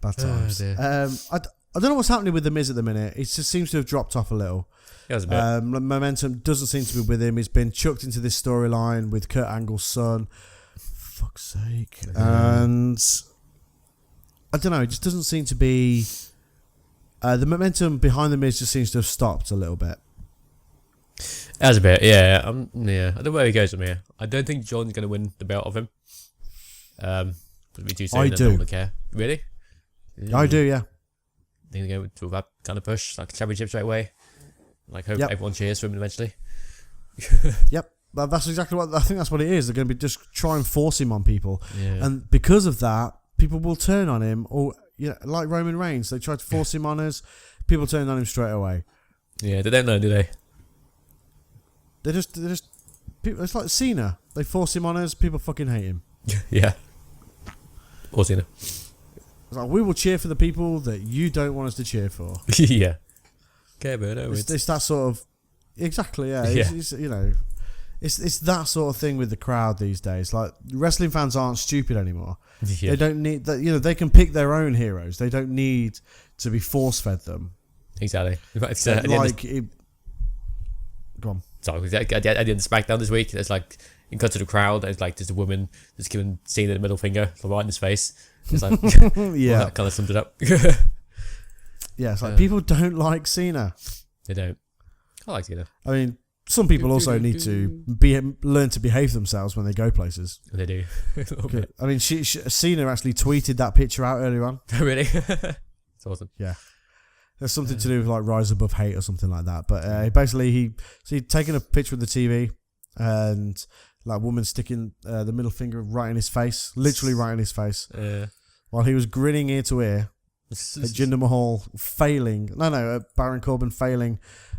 Bad times. Oh, I don't know what's happening with The Miz at the minute. It just seems to have dropped off a little. It was a bit. Momentum doesn't seem to be with him. He's been chucked into this storyline with Kurt Angle's son. Fuck's sake. And I don't know. It just doesn't seem to be... the momentum behind The Miz just seems to have stopped a little bit. As a bit, yeah. I don't know where he goes from here. I don't think John's going to win the belt of him. Be too soon. I do. No one will care. Really? I do, yeah. I think they go to that kind of push, like a championship straight away. Like hope everyone cheers for him eventually. Yep. That's exactly what I think. That's what it is. They're going to be just try and force him on people, Yeah. and because of that, people will turn on him. Or like Roman Reigns, they tried to force him on us. People turned on him straight away. Yeah, they don't know, do they? They're just people. It's like Cena. They force him on us. People fucking hate him. Yeah. Or Cena. It's like, we will cheer for the people that you don't want us to cheer for. Yeah. Okay, but It's that sort of... Exactly, yeah. Yeah. It's that sort of thing with the crowd these days. Like, wrestling fans aren't stupid anymore. Yeah. They don't need... they can pick their own heroes. They don't need to be force-fed them. Exactly. Go on. Sorry, at the end of SmackDown this week, it's like... You cut to the crowd, and it's like there's a woman just giving Cena the middle finger right in his face. It's like... Yeah. Well, that kind of sums it up. Yeah, it's like people don't like Cena. They don't. I like Cena. I mean, some people also need to learn to behave themselves when they go places. They do. A little bit. I mean, Cena actually tweeted that picture out earlier on. Really? It's awesome. Yeah. There's something to do with like Rise Above Hate or something like that. But basically, he'd taken a picture of the TV and like woman sticking the middle finger right in his face, literally right in his face, while he was grinning ear to ear at Jinder Mahal Baron Corbin failing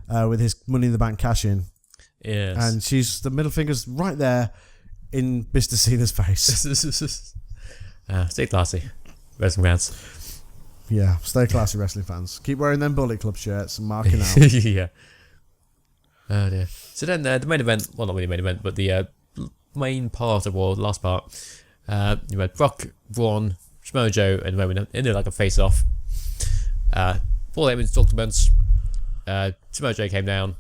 with his Money in the Bank cash in. Yes. And the middle finger's right there in Mr. Cena's face. Stay classy, wrestling fans. Yeah, stay classy, wrestling fans. Keep wearing them Bullet Club shirts and marking out. Yeah. Oh dear. So then the main event, well, not really main event, but the main part of the last part, you had Brock, Braun, Samoa Joe, and Roman in like a face-off. Paul Heyman's talked about Samoa Joe came down,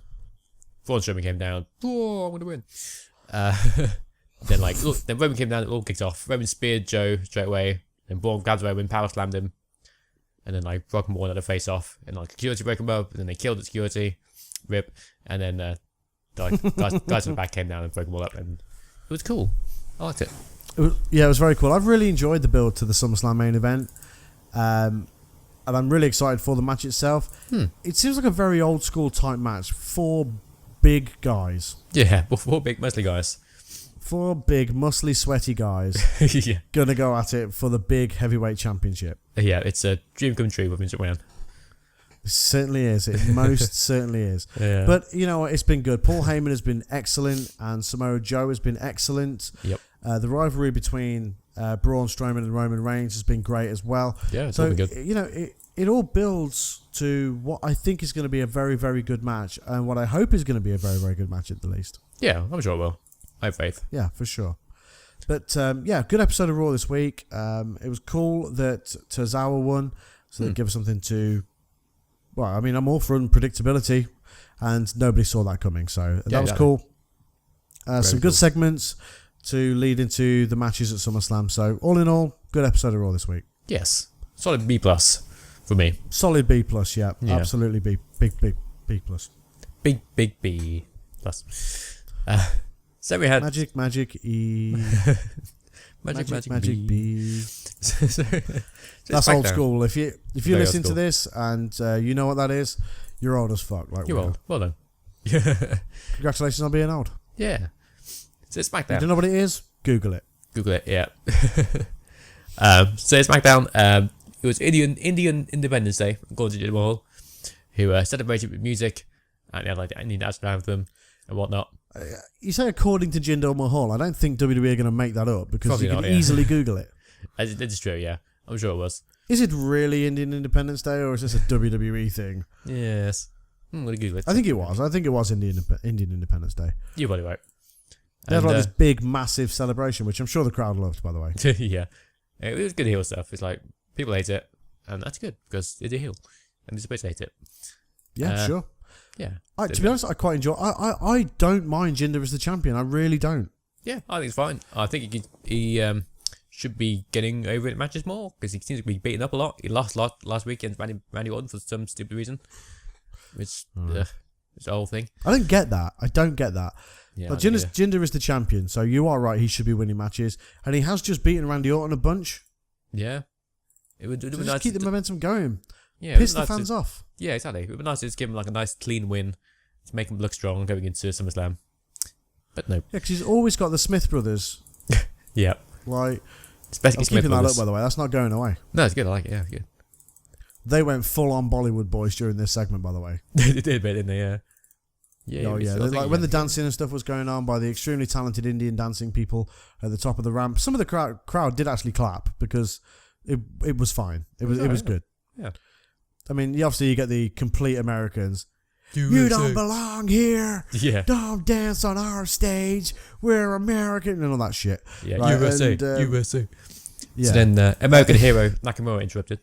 Braun Strowman came down. Oh, I'm gonna win. Then Roman came down, it all kicked off. Roman speared Joe straight away, then Braun grabbed Roman, power slammed him. And then like Brock and Braun had a face off, and like security broke them up, and then they killed the security, rip, and then guys in the back came down and broke them all up, and it was cool. I liked it. It was very cool. I've really enjoyed the build to the SummerSlam main event, and I'm really excited for the match itself. It seems like a very old school type match. 4 big guys. Yeah, 4 big muscly guys. 4 big, muscly, sweaty guys Yeah. gonna go at it for the big heavyweight championship. Yeah, it's a dream come true with Vince McMahon. It certainly is. It most certainly is. Yeah. But you know what? It's been good. Paul Heyman has been excellent, and Samoa Joe has been excellent. Yep. The rivalry between Braun Strowman and Roman Reigns has been great as well. Yeah, it's all been good. You know, it all builds to what I think is going to be a very, very good match, and what I hope is going to be a very, very good match at the least. Yeah, I'm sure it will. I have faith. Yeah, for sure. But good episode of Raw this week. It was cool that Tozawa won, so they give us something to. Well, I mean, I'm all for unpredictability, and nobody saw that coming, so that was cool. Some good segments to lead into the matches at SummerSlam. So all in all, good episode of Raw this week. Yes, solid B+ for me. Solid B+, yeah. Absolutely big B+. Big B+. So we had Magic E. Magic B. That's old school. If you listen to this and you know what that is, you're old as fuck. Like you're old. Well done. Congratulations on being old. Yeah. So it's SmackDown. You don't know what it is? Google it. Google it. Yeah. So it's SmackDown. It was Indian Independence Day, according to Jinder Mahal, who celebrated with music, and they had like the Indian national anthem and whatnot. You say according to Jinder Mahal. I don't think WWE are going to make that up because Probably you can not, easily Google it. It's true, yeah. I'm sure it was. Is it really Indian Independence Day or is this a WWE thing? Yes. I'm going to Google it. I think it was. I think it was Indian Independence Day. You're probably right. They had like this big, massive celebration, which I'm sure the crowd loved, by the way. Yeah. It was good heel stuff. It's like, people hate it, and that's good because it's a heel, and they're supposed to hate it. Yeah, sure. Yeah. To be honest, I quite enjoy. I don't mind Jinder as the champion. I really don't. Yeah, I think it's fine. I think he should be getting over it in matches more because he seems to be beaten up a lot. He lost last week against Randy Orton for some stupid reason, which it's the whole thing. I don't get that. Yeah, but Jinder is the champion, so you are right. He should be winning matches, and he has just beaten Randy Orton a bunch. Yeah, it would So be just nice keep the momentum going. Yeah, piss the fans off. Yeah, exactly. It would be nice to just give him like a nice clean win to make him look strong going into SummerSlam. But no. Yeah, because he's always got the Smith brothers. Yeah. Like, especially I'm Smith keeping that brothers. up, by the way. That's not going away. No, it's good. I like it. Yeah, good. They went full on Bollywood boys during this segment, by the way. They did a bit, didn't they? Yeah. Oh, yeah. Like when the dancing and stuff was going on by the extremely talented Indian dancing people at the top of the ramp, some of the crowd did actually clap because it was fine. It was good. Yeah. I mean, obviously you get the complete Americans. USA. You don't belong here. Yeah. Don't dance on our stage. We're American and all that shit. Yeah. Right? USA. And, USA. Yeah. So then American hero Nakamura interrupted.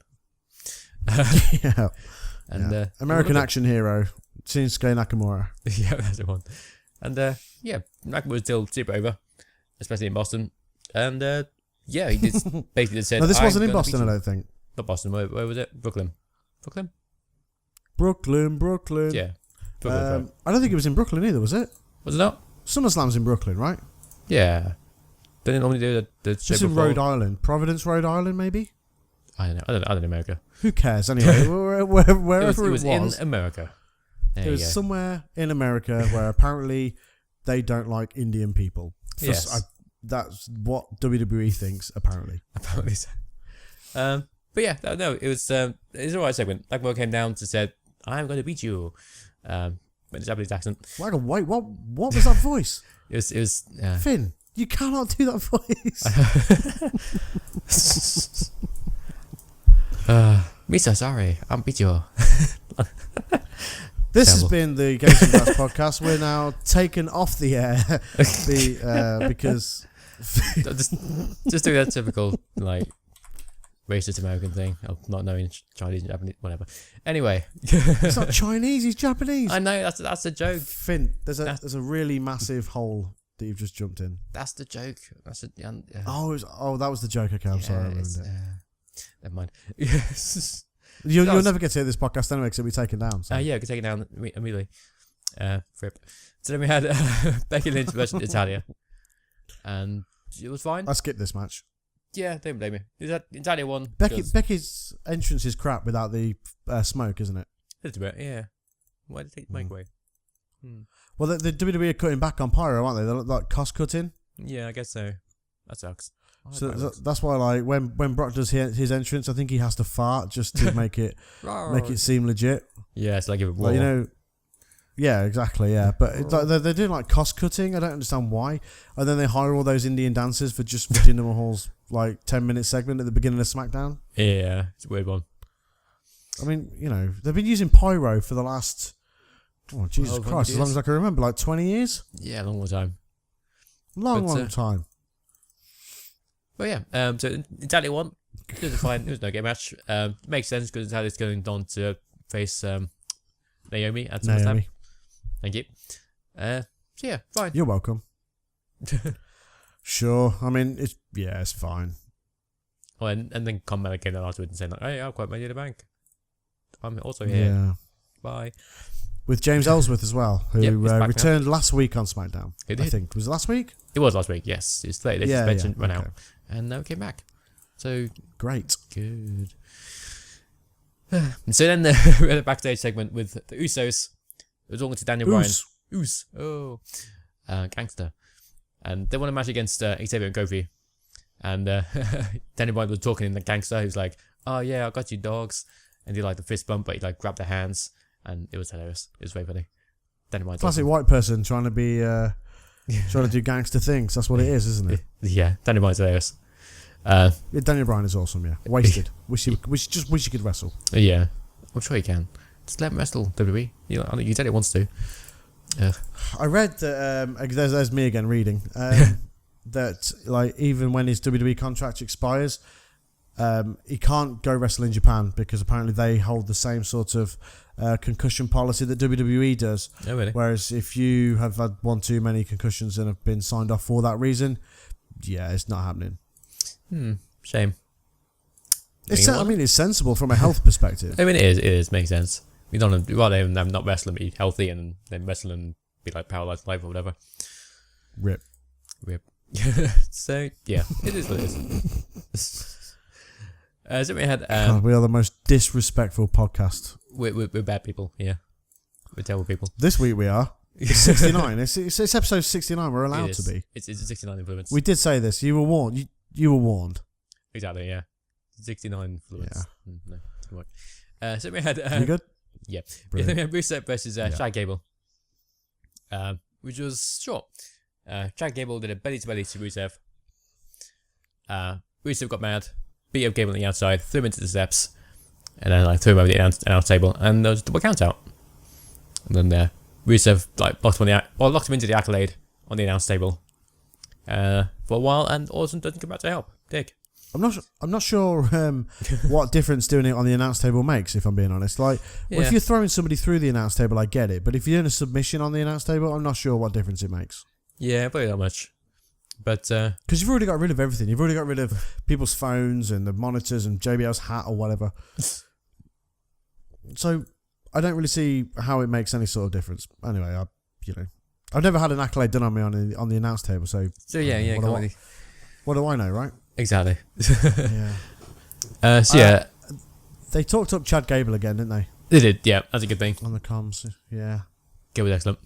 Yeah. And American action hero Shinsuke Nakamura. Yeah, that's the one. And Nakamura's still super over, especially in Boston. And he basically said. No, this wasn't in Boston, I don't think. Not Boston. Where was it? Brooklyn. Brooklyn. Yeah. I don't think it was in Brooklyn either, was it? Was it not? SummerSlam's in Brooklyn, right? Yeah. They didn't normally do the show It's in before. Rhode Island. Providence, Rhode Island, maybe? I don't know. I don't know America. Who cares? Anyway, wherever It was in America. There it was somewhere in America where apparently they don't like Indian people. Yes. That's what WWE thinks, apparently. Apparently so. But yeah, no, it was an alright segment. Nakamura came down to said, "I'm going to beat you," but in a Japanese accent. Wait, what was that voice? It was Finn, you cannot do that voice. Misa, sorry, I'm beat you. This has been the Games and Graps podcast. We're now taken off the air because just doing that typical like racist American thing of not knowing Chinese and Japanese, whatever. Anyway, it's not Chinese, he's Japanese. I know that's a joke. Finn, there's a really massive hole that you've just jumped in. That's the joke. That's a Oh, that was the joke. Okay, I'm sorry. I ruined it. Never mind. Yes. You'll never get to hear this podcast anyway because it'll be taken down. So. Yeah, we can take it down immediately. Fripp. So then we had Becky Lynch versus Natalia, and it was fine. I skipped this match. Yeah, don't blame me. Natalia won. Becky's entrance is crap without the smoke, isn't it? A little bit, yeah. Why did they take the mic away? Well, the WWE are cutting back on pyro, aren't they? They're like cost cutting. Yeah, I guess so. That sucks. So that's why, like, when Brock does his entrance, I think he has to fart just to make it seem legit. Yeah, it's like give it raw. Like, yeah, exactly, yeah. But it's like they're doing like cost cutting. I don't understand why. And then they hire all those Indian dancers for just Jinder Mahal's like 10-minute segment at the beginning of SmackDown. Yeah, it's a weird one. I mean, they've been using pyro for the last, Jesus Christ, as long as I can remember, like 20 years. Yeah, a long time. Long time. But yeah, so Natalia won. It was fine. It was no game match. Makes sense because Natalia's going on to face Naomi at SummerSlam. Thank you. So yeah, fine. You're welcome. Sure. I mean, it's fine. Oh, and then Carmella came down afterwards and saying like, "Hey, I've quite Money in the Bank. I'm also here. Yeah. Bye." With James Ellsworth as well, who returned now. last week on SmackDown. He did. I think. Was it last week? It was last week, yes. It's 30 days suspension, ran out. Okay. And now it came back. So, great. Good. And so then we had a backstage segment with the Usos. It was talking to Daniel Bryan. Oos. Oh. Gangster. And they won a match against Xavier and Kofi. And Daniel Bryan was talking in the gangster. He was like, "Oh yeah, I got you dogs." And he like the fist bump, but he like grabbed their hands. And it was hilarious. It was very funny. Daniel Bryan. Classic white person trying to be... trying to do gangster things. That's what it is, isn't it? Yeah, Daniel Bryan's hilarious. Daniel Bryan is awesome, yeah. Wasted. wish he could wrestle. Yeah, I'm sure he can. Just let him wrestle, WWE. You said he wants to. I read that, there's me again reading, that like even when his WWE contract expires, he can't go wrestle in Japan because apparently they hold the same sort of concussion policy that WWE does. Oh, really? Whereas if you have had one too many concussions and have been signed off for that reason, yeah, it's not happening. Shame. I mean, it's sensible from a health perspective. I mean, it is. Makes sense. You don't want to, rather than them not wrestle and be healthy and then wrestle and be like Powerless Life or whatever. Rip. So, yeah, it is what it is. So we had... God, we are the most disrespectful podcast. We're bad people, yeah. We're terrible people. This week we are. It's 69. it's episode 69. We're allowed to be. It's 69 influence. We did say this. You were warned. You were warned. Exactly, yeah. 69 influence. Yeah. No, didn't work. So we had... you good? Yeah. Brilliant. Then we had Rusev versus Chad Gable. Which was short. Chad Gable did a belly-to-belly to Rusev. Rusev got mad, beat up Gable on the outside, threw him into the steps, and then threw him over the announce table, and there was a double count out. And then Rusev locked him into the accolade on the announce table for a while, and Orton doesn't come back to help. Dick. I'm not sure what difference doing it on the announce table makes, if I'm being honest. Well, if you're throwing somebody through the announce table, I get it. But if you're doing a submission on the announce table, I'm not sure what difference it makes. Yeah, probably not much. But because you've already got rid of everything. You've already got rid of people's phones and the monitors and JBL's hat or whatever. So I don't really see how it makes any sort of difference. Anyway, I've never had an accolade done on me on the announce table, so yeah, what do I know, right? Exactly. Yeah. They talked up Chad Gable again, didn't they? They did, yeah. That's a good thing. On the comms, yeah. Gable was excellent.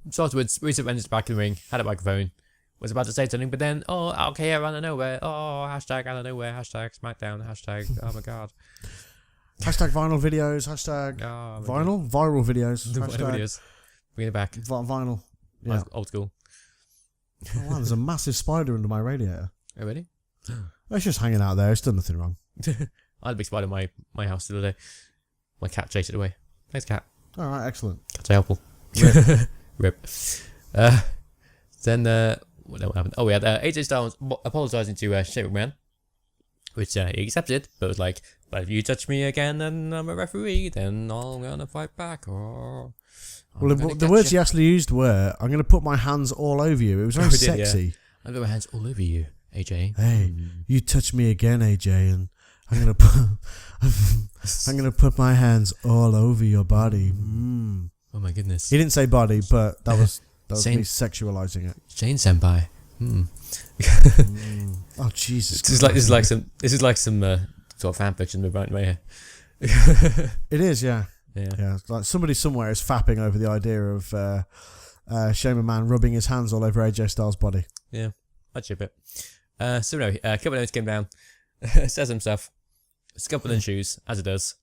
So afterwards, Rusev went into the back of the ring, had a microphone, was about to say something, but then, okay, out of nowhere. Hashtag out of nowhere. Hashtag SmackDown. Hashtag, oh my god. Hashtag vinyl videos. Hashtag vinyl? Viral videos. The vinyl videos. Bring it back. Vinyl. Yeah. Old school. Oh, wow, there's a massive spider under my radiator. Oh, really? It's just hanging out there. It's done nothing wrong. I had a big spider in my house the other day. My cat chased it away. Thanks, cat. All right, excellent. That's helpful. Rip. Then, what happened? Oh, we had AJ Styles apologising to Shane McMahon, which he accepted, but was like, but if you touch me again and I'm a referee, then I'm going to fight back. Well, the words he actually used were, I'm going to put my hands all over you. It was very sexy. Yeah. I've got my hands all over you, AJ. Hey, you touch me again, AJ, and I'm going to put my hands all over your body. Mm. Oh my goodness. He didn't say body, but that was me sexualizing it. Shane Senpai. Oh Jesus! This is like some sort of fan fiction about right here. It is, yeah. It's like somebody somewhere is fapping over the idea of Shane McMahon rubbing his hands all over AJ Styles' body. Yeah, I'd ship it. So no, Kevin Owens came down, says some stuff, scuffled in shoes as it does.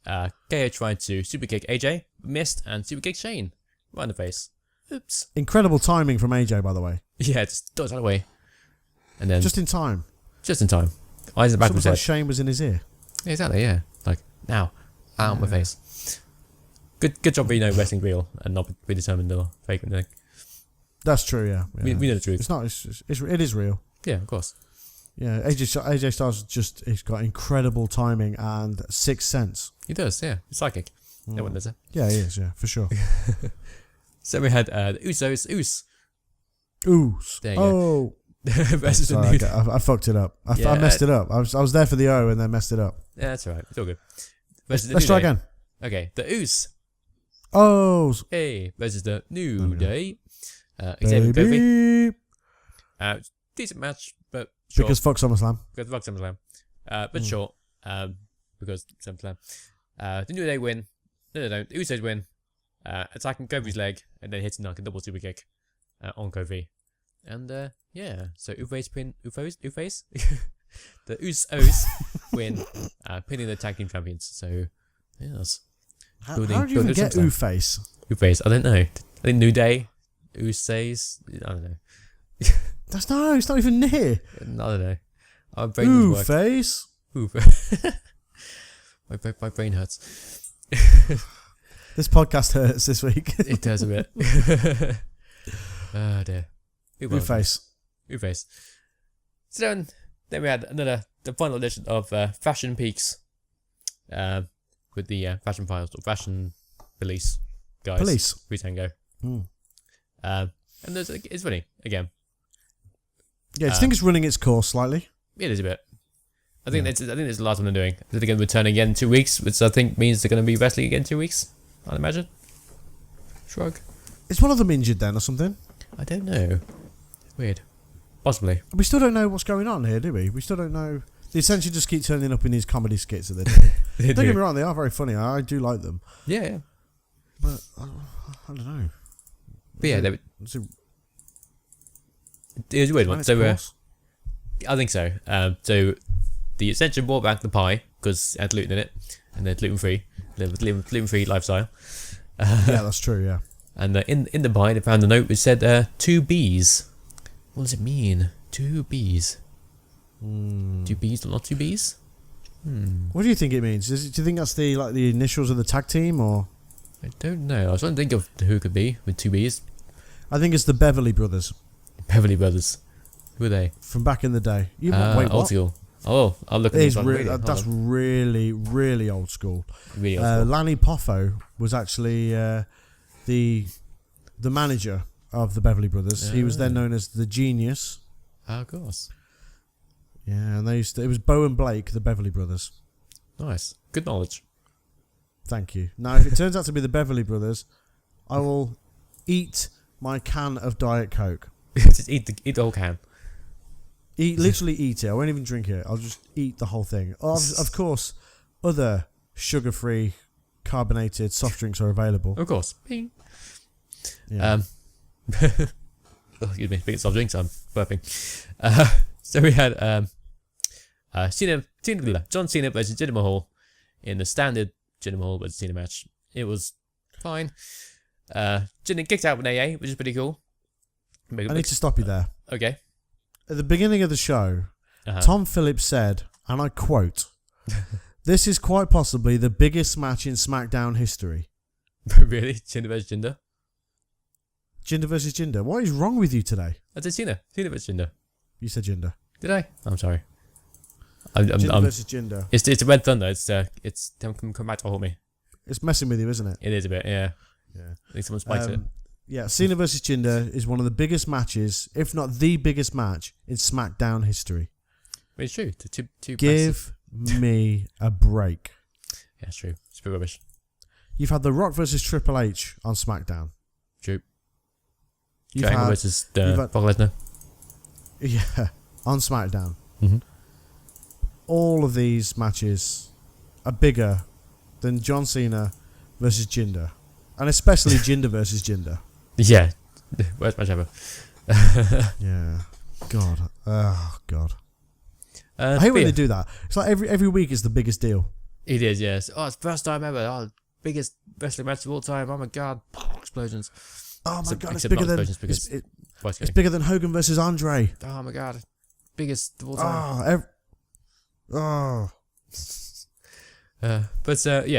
KO tried to super kick AJ, missed, and super kicked Shane right in the face. Oops. Incredible timing from AJ, by the way. Yeah, just dodged out of the way. And then just in time. Just in time. Eyes in the back of his head. Like Shane was in his ear. Yeah, exactly, yeah. Like, now. Out of my face. Good job being wrestling real and not be determined or fake thing. That's true, yeah. We know the truth. It's not. It is real. Yeah, of course. Yeah, AJ Styles he's got incredible timing and sixth sense. He does, yeah. He's psychic. No one does it. Yeah, he is, yeah, for sure. So we had the Usos. Oos. There you go. Versus sorry, I fucked it up. I messed it up. I was there for the O and then messed it up. Yeah, that's alright. It's all good. Let's try again. Okay, the Oos. Oh. Hey, versus the New Day. Xavier Kofi. Decent match, but short. Because fuck SummerSlam. But short. Because SummerSlam. The New Day win. No. The Usos win. Attacking Kofi's leg and then hitting like a double super kick on Kofi. And so Usos the Usos win, pinning the tag team champions. So yes, how did you even get Usos? Usos, I don't know. I think New Day, Usos, I don't know. It's not even near. I don't know. Our brain doesn't work. My brain hurts. This podcast hurts this week. It does a bit. Oh dear. Usos. So then we had the final edition of Fashion Peaks with the Fashion Files or Fashion Police guys. Police. Tango. And it's funny again. Yeah, do you think it's running its course slightly? It is a bit. I think it's the last one they're doing. They're going to return again in 2 weeks, which I think means they're going to be wrestling again in 2 weeks. I'd imagine. Shrug. Is one of them injured then or something? I don't know. Weird. Possibly. We still don't know what's going on here, do we? We still don't know. They essentially just keep turning up in these comedy skits that they do. Don't get me wrong, they are very funny. I do like them. Yeah. But I don't know. But yeah, it was a weird one. So I think so. So the Ascension brought back the pie because it had gluten in it, and they're gluten free. Gluten free lifestyle. Yeah, that's true. Yeah. And in the pie, they found a note which said 2 B's. What does it mean? 2 B's. 2 B's, not 2 B's. What do you think it means? Do you think that's the initials of the tag team, or? I don't know. I was trying to think of who it could be with 2 B's. I think it's the Beverly Brothers. Beverly Brothers. Who are they? From back in the day. Wait, what? Old school. Oh, I'll look at these on really, that's really, really old school. Really old school. Lanny Poffo was actually the manager of the Beverly Brothers. He was then known as the Genius. Of course. Yeah, and it was Bo and Blake, the Beverly Brothers. Nice. Good knowledge. Thank you. Now, if it turns out to be the Beverly Brothers, I will eat my can of Diet Coke. Just eat the whole can. Literally eat it. I won't even drink it. I'll just eat the whole thing. Of course, other sugar-free, carbonated soft drinks are available. Of course. Bing. Yeah. Excuse me. Speaking of soft drinks, I'm burping. So we had John Cena versus Jinder Mahal in the standard Jinder Mahal versus Cena match. It was fine. Jinder kicked out with AA, which is pretty cool. I need to stop you there. Okay. At the beginning of the show, Tom Phillips said, and I quote, "This is quite possibly the biggest match in SmackDown history." Really? Jinder versus Jinder? Jinder versus Jinder. What is wrong with you today? I said Cena. Cena versus Jinder. You said Jinder. Did I? I'm sorry. Jinder versus Jinder. It's a Red Thunder. It's come back to hold me. It's messing with you, isn't it? It is a bit, yeah. Yeah. I think someone spiked it. Yeah, Cena versus Jinder is one of the biggest matches, if not the biggest match, in SmackDown history. It's true. Two Give me a break. Yeah, it's true. It's a bit rubbish. You've had The Rock versus Triple H on SmackDown. True. You've Angle versus Brock Lesnar. Yeah, on SmackDown. Mm-hmm. All of these matches are bigger than John Cena versus Jinder. And especially Jinder versus Jinder. Yeah. Worst match ever. Yeah. God. Oh, God. I hate when they do that. It's like every week is the biggest deal. It is, yes. Oh, it's the first time ever. Oh, biggest wrestling match of all time. Oh my God. Explosions. Oh my God, it's bigger than Hogan versus Andre. Oh my God. Biggest of all time. Yeah,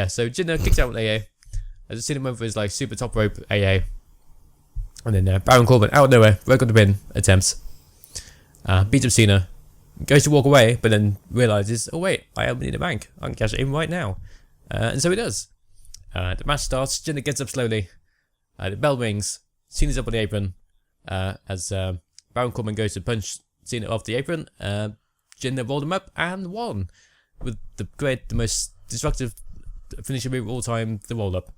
so Jinder kicked out with AA. I just seen him over his like super top rope AA. And then Baron Corbin out of nowhere, broke on the pin attempts. Beats up Cena. Goes to walk away, but then realizes, oh wait, I am in the bank. I can cash it in right now. And so he does. The match starts. Jinder gets up slowly. The bell rings. Cena's up on the apron. As Baron Corbin goes to punch Cena off the apron. Jinder rolled him up and won. With the most destructive finishing move of all time, the roll up.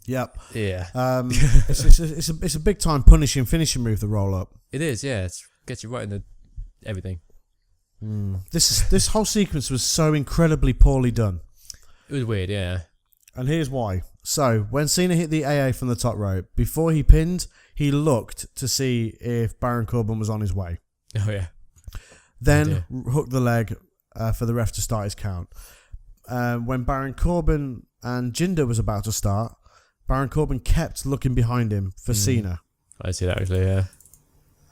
Yep. Yeah. It's a big time punishing finishing move, the roll up. It is, yeah. It gets you right into everything. This whole sequence was so incredibly poorly done. It was weird, yeah. And here's why. So, when Cena hit the AA from the top rope, before he pinned, he looked to see if Baron Corbin was on his way. Oh, yeah. Then hooked the leg for the ref to start his count. When Baron Corbin and Jinder was about to start, Baron Corbin kept looking behind him for Cena. I see that actually, yeah.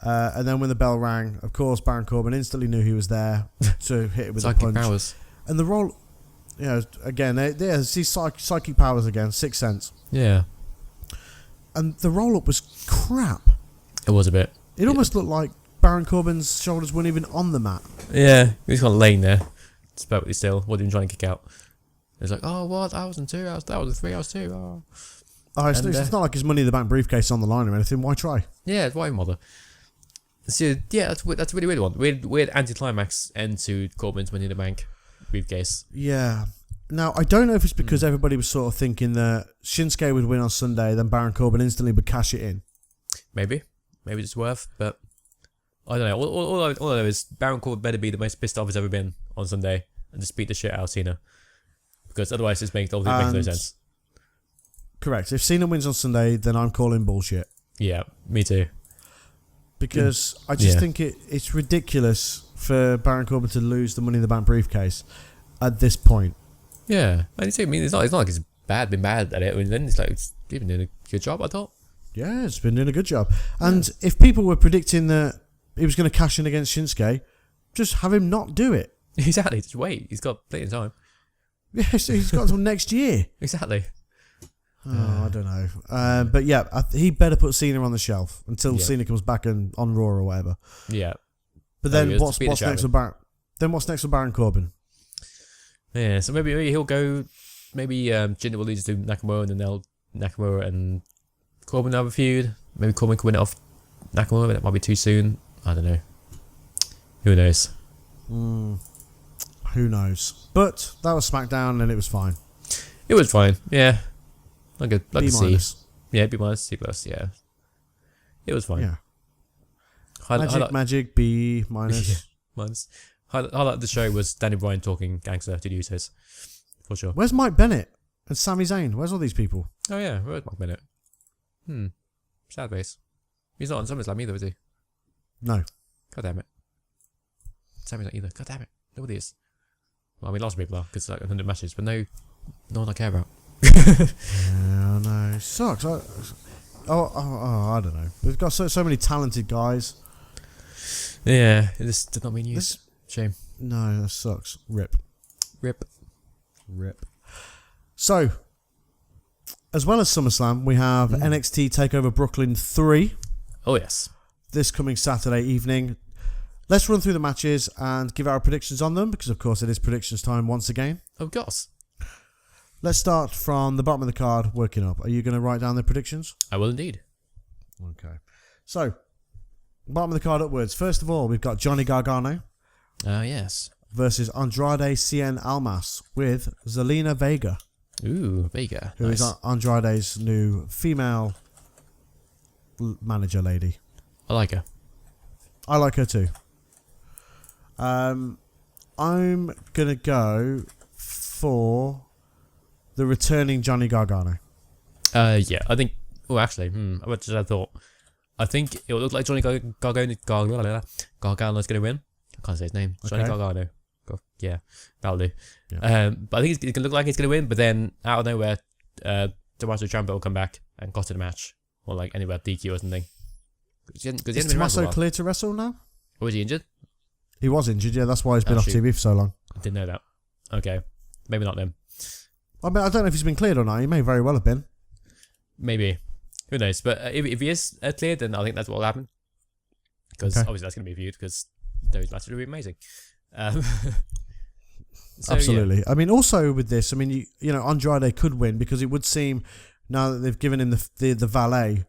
And then when the bell rang, of course, Baron Corbin instantly knew he was there to hit it with a punch. Powers. And the roll, again, they see psychic powers again, 6th sense. Yeah. And the roll up was crap. It was a bit. It almost looked like Baron Corbin's shoulders weren't even on the mat. Yeah, he was kind of laying there. It's perfectly still. Wasn't even trying to kick out. It's like, oh, what? I wasn't 2. That was a 3. I was 2. Oh. It's not like his Money in the Bank briefcase on the line or anything. Why try? Yeah, why bother? So, yeah, that's a really weird one. Weird anticlimax end to Corbin's Money in the Bank briefcase. Yeah. Now, I don't know if it's because everybody was sort of thinking that Shinsuke would win on Sunday, then Baron Corbin instantly would cash it in. Maybe it's worth, but I don't know. All I know is Baron Corbin better be the most pissed off he's ever been on Sunday and just beat the shit out of Cena. Because otherwise it makes no sense. Correct. If Cena wins on Sunday, then I'm calling bullshit. Yeah, me too. Because I just think it's ridiculous for Baron Corbin to lose the Money in the Bank briefcase at this point. Yeah. I mean, it's not like it's been bad at it. I mean, then it's like, it's been doing a good job, I thought. Yeah, it's been doing a good job. And if people were predicting that he was going to cash in against Shinsuke, just have him not do it. Exactly. Just wait. He's got plenty of time. Yeah, so he's got until next year. Exactly. Oh, I don't know. But yeah, he better put Cena on the shelf until Cena comes back on Raw or whatever. Yeah. But then what's next with Baron? Then what's next with Baron Corbin? Yeah, so maybe he'll go. Maybe Jinder will lose to Nakamura, and then Nakamura and Corbin have a feud. Maybe Corbin can win it off Nakamura, but that might be too soon. I don't know. Who knows? Who knows? But that was SmackDown, and it was fine. It was fine. Yeah. Like a B C. minus. Yeah, B minus, C plus. Yeah. It was fine. Yeah. Magic, B minus. Yeah, minus. Highlight of the show was Danny Bryan talking gangster to the users. For sure. Where's Mike Bennett and Sami Zayn? Where's all these people? Oh yeah, where's Mike Bennett? Sad face. He's not on SummerSlam either, is he? No. God damn it. Sami's not either. God damn it. Nobody is. Well, I mean, lots of people are because it's like 100 matches, but no one I care about. Yeah, no, it sucks. I don't know. We've got so many talented guys. Yeah, it just did not mean use. Shame. No, that sucks. Rip. So, as well as SummerSlam, we have NXT Takeover Brooklyn 3. Oh yes. This coming Saturday evening. Let's run through the matches and give our predictions on them, because of course it is predictions time once again. Of course. Let's start from the bottom of the card, working up. Are you going to write down the predictions? I will indeed. Okay. So, bottom of the card upwards. First of all, we've got Johnny Gargano. Yes. Versus Andrade Cien Almas with Zelina Vega. Ooh, Vega. Who is Andrade's new female manager lady. I like her. I like her too. I'm going to go for the returning Johnny Gargano. Yeah, I think... Oh, actually, what did I thought? I think it will look like Johnny Gargano's going to win. I can't say his name. Johnny Gargano. Yeah, that'll do. Yeah. But I think it's going to look like he's going to win, but then out of nowhere, Tommaso Ciampa will come back and cost the match. Or like anywhere DQ or something. Is Tommaso clear to wrestle now? Or was he injured? He was injured, yeah. That's why he's been off TV for so long. I didn't know that. Okay. Maybe not then. I mean, I don't know if he's been cleared or not. He may very well have been. Maybe. Who knows? But if he is cleared, then I think that's what will happen. Because obviously that's going to be viewed, because those matches will be amazing. So, absolutely. Yeah. I mean, also with this, I mean, you know, Andrade could win, because it would seem, now that they've given him the valet,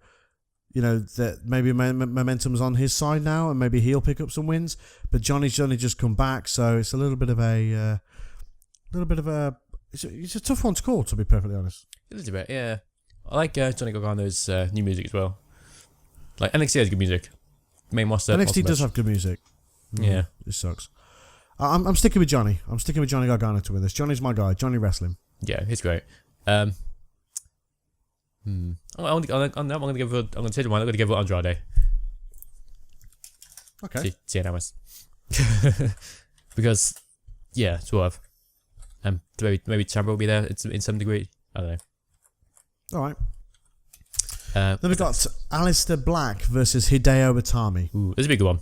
you know, that maybe momentum's on his side now, and maybe he'll pick up some wins. But Johnny's only just come back, so it's a little bit of a, it's a tough one to call, to be perfectly honest. A little bit, yeah. I like Johnny Gargano's new music as well. Like NXT has good music. Main roster. NXT does have good music. Yeah, it sucks. I'm sticking with Johnny. I'm sticking with Johnny Gargano to win this. Johnny's my guy. Johnny wrestling. Yeah, he's great. I'm going to give it. I'm going to change mine. I'm going to give it Andrade. Okay. See how much. Because, yeah, sort of. Maybe Ciampa will be there in some degree. I don't know. All right. Then we've got Aleister Black versus Hideo Itami. Ooh, this is a big one.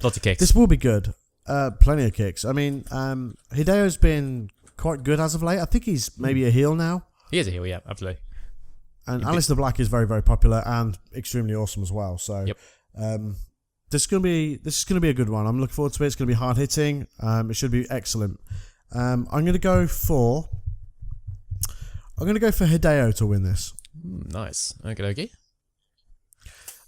Lots of kicks. This will be good. Plenty of kicks. I mean, Hideo's been quite good as of late. I think he's maybe a heel now. He is a heel, yeah, absolutely. And Aleister Black is very, very popular and extremely awesome as well. So, yep. This is going to be a good one. I'm looking forward to it. It's going to be hard hitting. It should be excellent. I'm going to go for Hideo to win this. Nice. Okay.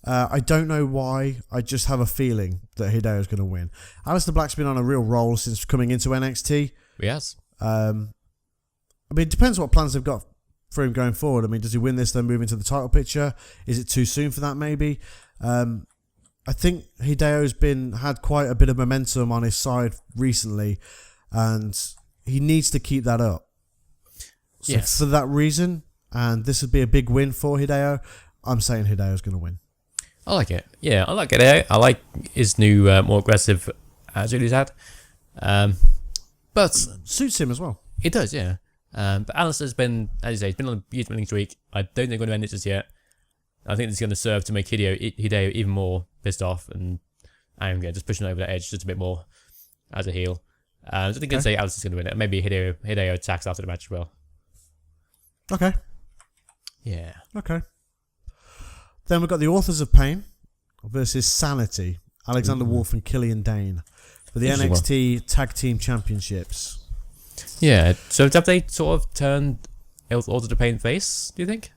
I don't know why. I just have a feeling that Hideo's going to win. Aleister Black's been on a real roll since coming into NXT. Yes. I mean, it depends what plans they've got for him going forward. I mean, does he win this, then move into the title picture? Is it too soon for that, maybe? I think Hideo's had quite a bit of momentum on his side recently, and he needs to keep that up. So yes. For that reason, and this would be a big win for Hideo, I'm saying Hideo's going to win. I like it. Yeah, I like it. I like his new, more aggressive attitude he's had. But suits him as well. It does, yeah. But Aleister's been, as you say, he's been on a huge winning streak. I don't think they're going to end it just yet. I think it's going to serve to make Hideo even more pissed off, and I'm going to just push him over the edge just a bit more as a heel. So I think I'd say Aleister's going to win it. Maybe Hideo attacks after the match as well. Okay. Yeah. Okay. Then we've got the Authors of Pain versus Sanity, Alexander Wolf and Killian Dane, for the NXT Tag Team Championships. Yeah, so have they sort of turned Authors of Pain face, do you think?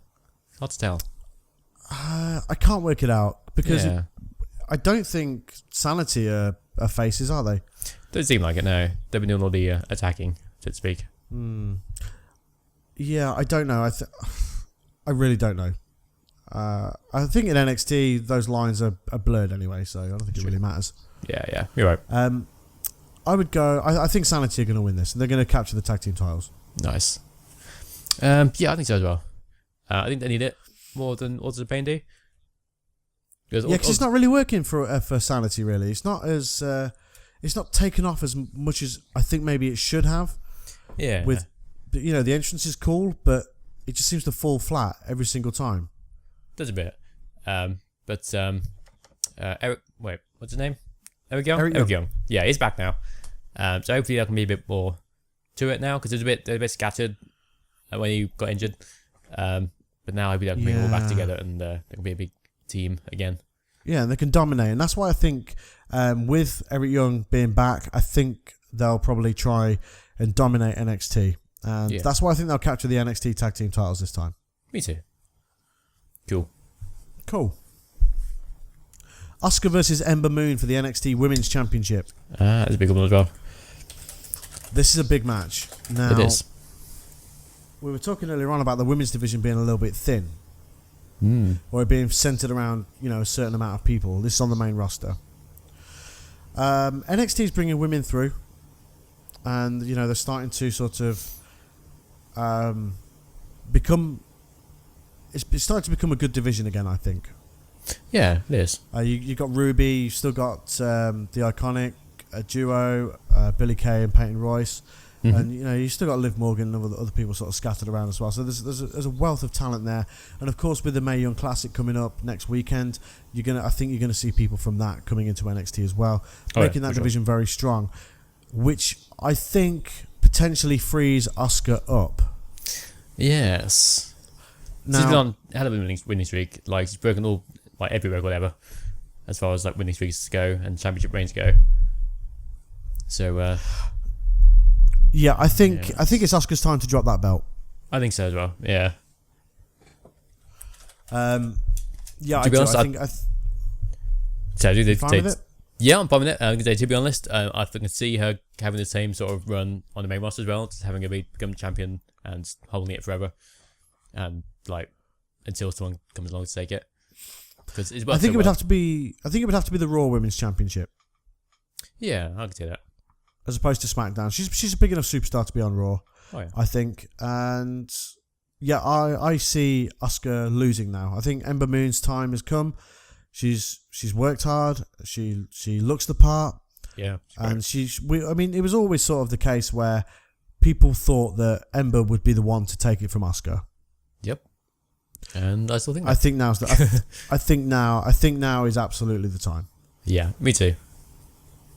Hard to tell. I can't work it out, because I don't think Sanity are faces, are they? Doesn't seem like it, no. They've been doing all the attacking, so to speak. Yeah, I don't know. I really don't know. I think in NXT those lines are blurred anyway, so I don't think it really matters. Yeah, you're right. I would go. I think Sanity are going to win this, and they're going to capture the tag team titles. Nice. Yeah, I think so as well. I think they need it more than Authors of Pain do. Because it's not really working for Sanity. Really, it's not as it's not taken off as much as I think maybe it should have. Yeah. With the entrance is cool, but it just seems to fall flat every single time. Does a bit. Eric. Wait, what's his name? Eric Young. Eric Young. Yeah, he's back now. So hopefully there can be a bit more to it now because they're a bit scattered when he got injured. But now hopefully they can bring it all back together and they can be a big team again. Yeah, and they can dominate, and that's why I think with Eric Young being back, I think they'll probably try and dominate NXT, and that's why I think they'll capture the NXT tag team titles this time. Me too. Cool. Asuka versus Ember Moon for the NXT Women's Championship. That's a big one as well. This is a big match. Now, it is. We were talking earlier on about the women's division being a little bit thin. Or it being centered around, a certain amount of people. This is on the main roster. NXT is bringing women through. And, they're starting to sort of become... It's starting to become a good division again, I think. Yeah, it is. You've got Ruby, you've still got the Iconic duo, Billie Kay and Peyton Royce. And you still got Liv Morgan and other people sort of scattered around as well. So there's a wealth of talent there, and of course with the Mae Young Classic coming up next weekend, I think you're gonna see people from that coming into NXT as well, making that division very strong, which I think potentially frees Asuka up. Yes. Now, she's been on a hell of a winning streak. Like she's broken all every record ever, as far as winning streaks go and championship reigns go. So. Yeah, I think it's Asuka's time to drop that belt. I think so as well. Yeah. Yeah. To be honest, Yeah, I'm fine with it. To be honest, I can see her having the same sort of run on the main roster as well, just having her become champion and holding it forever, and until someone comes along to take it. Because I think it would have to be the Raw Women's Championship. Yeah, I can see that. As opposed to SmackDown. She's a big enough superstar to be on Raw, I think. And yeah, I see Asuka losing now. I think Ember Moon's time has come. She's worked hard. She looks the part. Yeah. And it was always sort of the case where people thought that Ember would be the one to take it from Asuka. Yep. And I still think that. I think now is absolutely the time. Yeah, me too.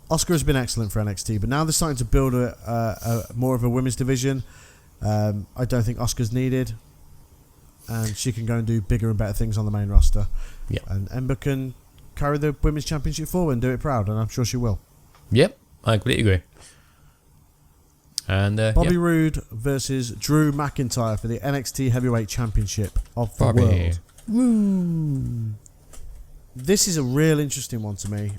Asuka has been excellent for NXT, but now they're starting to build a more of a women's division. I don't think Asuka's needed, and she can go and do bigger and better things on the main roster. Yeah, and Ember can carry the women's championship forward and do it proud, and I'm sure she will. Yep, I completely agree. And Bobby Roode versus Drew McIntyre for the NXT Heavyweight Championship of the world. Woo. This is a real interesting one to me.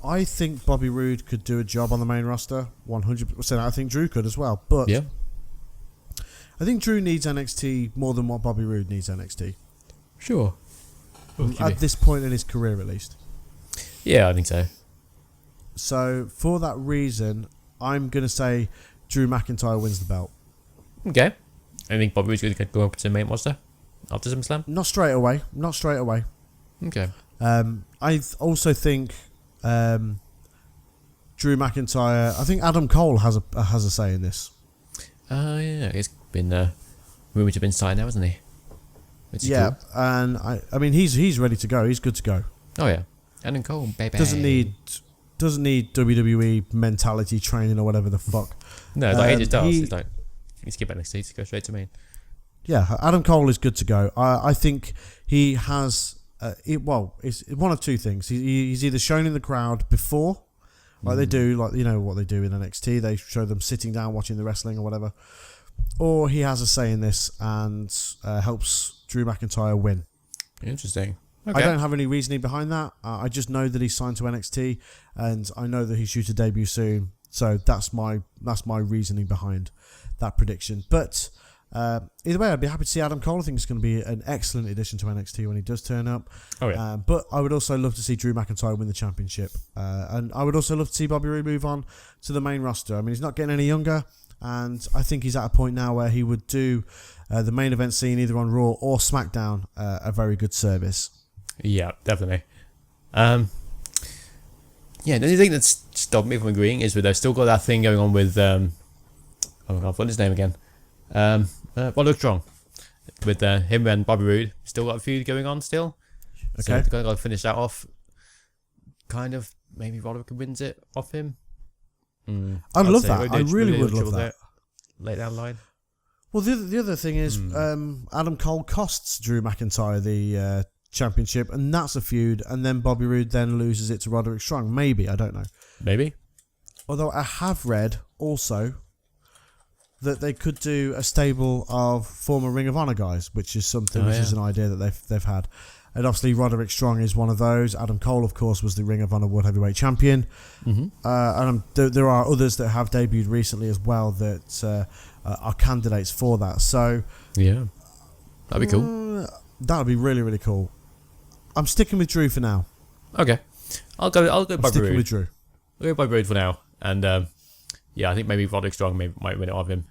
I think Bobby Roode could do a job on the main roster, 100%. I think Drew could as well, but yeah. I think Drew needs NXT more than what Bobby Roode needs NXT. Sure. At this point in his career, at least. Yeah, I think so. So, for that reason, I'm going to say Drew McIntyre wins the belt. Okay. I think Bobby Roode's going to go up to the main roster after SummerSlam? Not straight away. Okay. I also think Drew McIntyre. I think Adam Cole has a say in this. Yeah, he's been rumored to have been signed now, hasn't he? Yeah, cool. And I mean he's ready to go. He's good to go. Oh yeah, Adam Cole, baby. Doesn't need WWE mentality training or whatever the fuck. No, like AJ Styles. He's like, you skip NXT to go straight to main. Yeah, Adam Cole is good to go. I think he has. It's one of two things. He's either shown in the crowd before, like they do, what they do in NXT. They show them sitting down watching the wrestling or whatever, or he has a say in this and helps Drew McIntyre win. Interesting. Okay. I don't have any reasoning behind that. I just know that he's signed to NXT, and I know that he's due to debut soon. So that's my reasoning behind that prediction. But either way, I'd be happy to see Adam Cole. I think it's going to be an excellent addition to NXT when he does turn up. Oh yeah. But I would also love to see Drew McIntyre win the championship. And I would also love to see Bobby Roode move on to the main roster. I mean, he's not getting any younger. And I think he's at a point now where he would do the main event scene either on Raw or SmackDown a very good service. Yeah, definitely. The only thing that's stopped me from agreeing is that they've still got that thing going on with oh God, what's his name again? Roderick Strong. With him and Bobby Roode, still got a feud going on still. Okay. So they've got to finish that off. Kind of, maybe Roderick wins it off him. I'd love that. I really would love that. Late down the line. Well, the other thing is, Adam Cole costs Drew McIntyre the championship, and that's a feud, and then Bobby Roode then loses it to Roderick Strong. Maybe, I don't know. Maybe. Although I have read also that they could do a stable of former Ring of Honor guys, which is something, which is an idea that they've had. And obviously Roderick Strong is one of those. Adam Cole, of course, was the Ring of Honor World Heavyweight Champion. And there are others that have debuted recently as well that are candidates for that. So yeah, that'd be cool. That would be really, really cool. I'm sticking with Drew for now. Okay, I'll go Bobby Roode. With Drew. I'll go Bobby Roode for now, and I think maybe Roderick Strong might win it off him.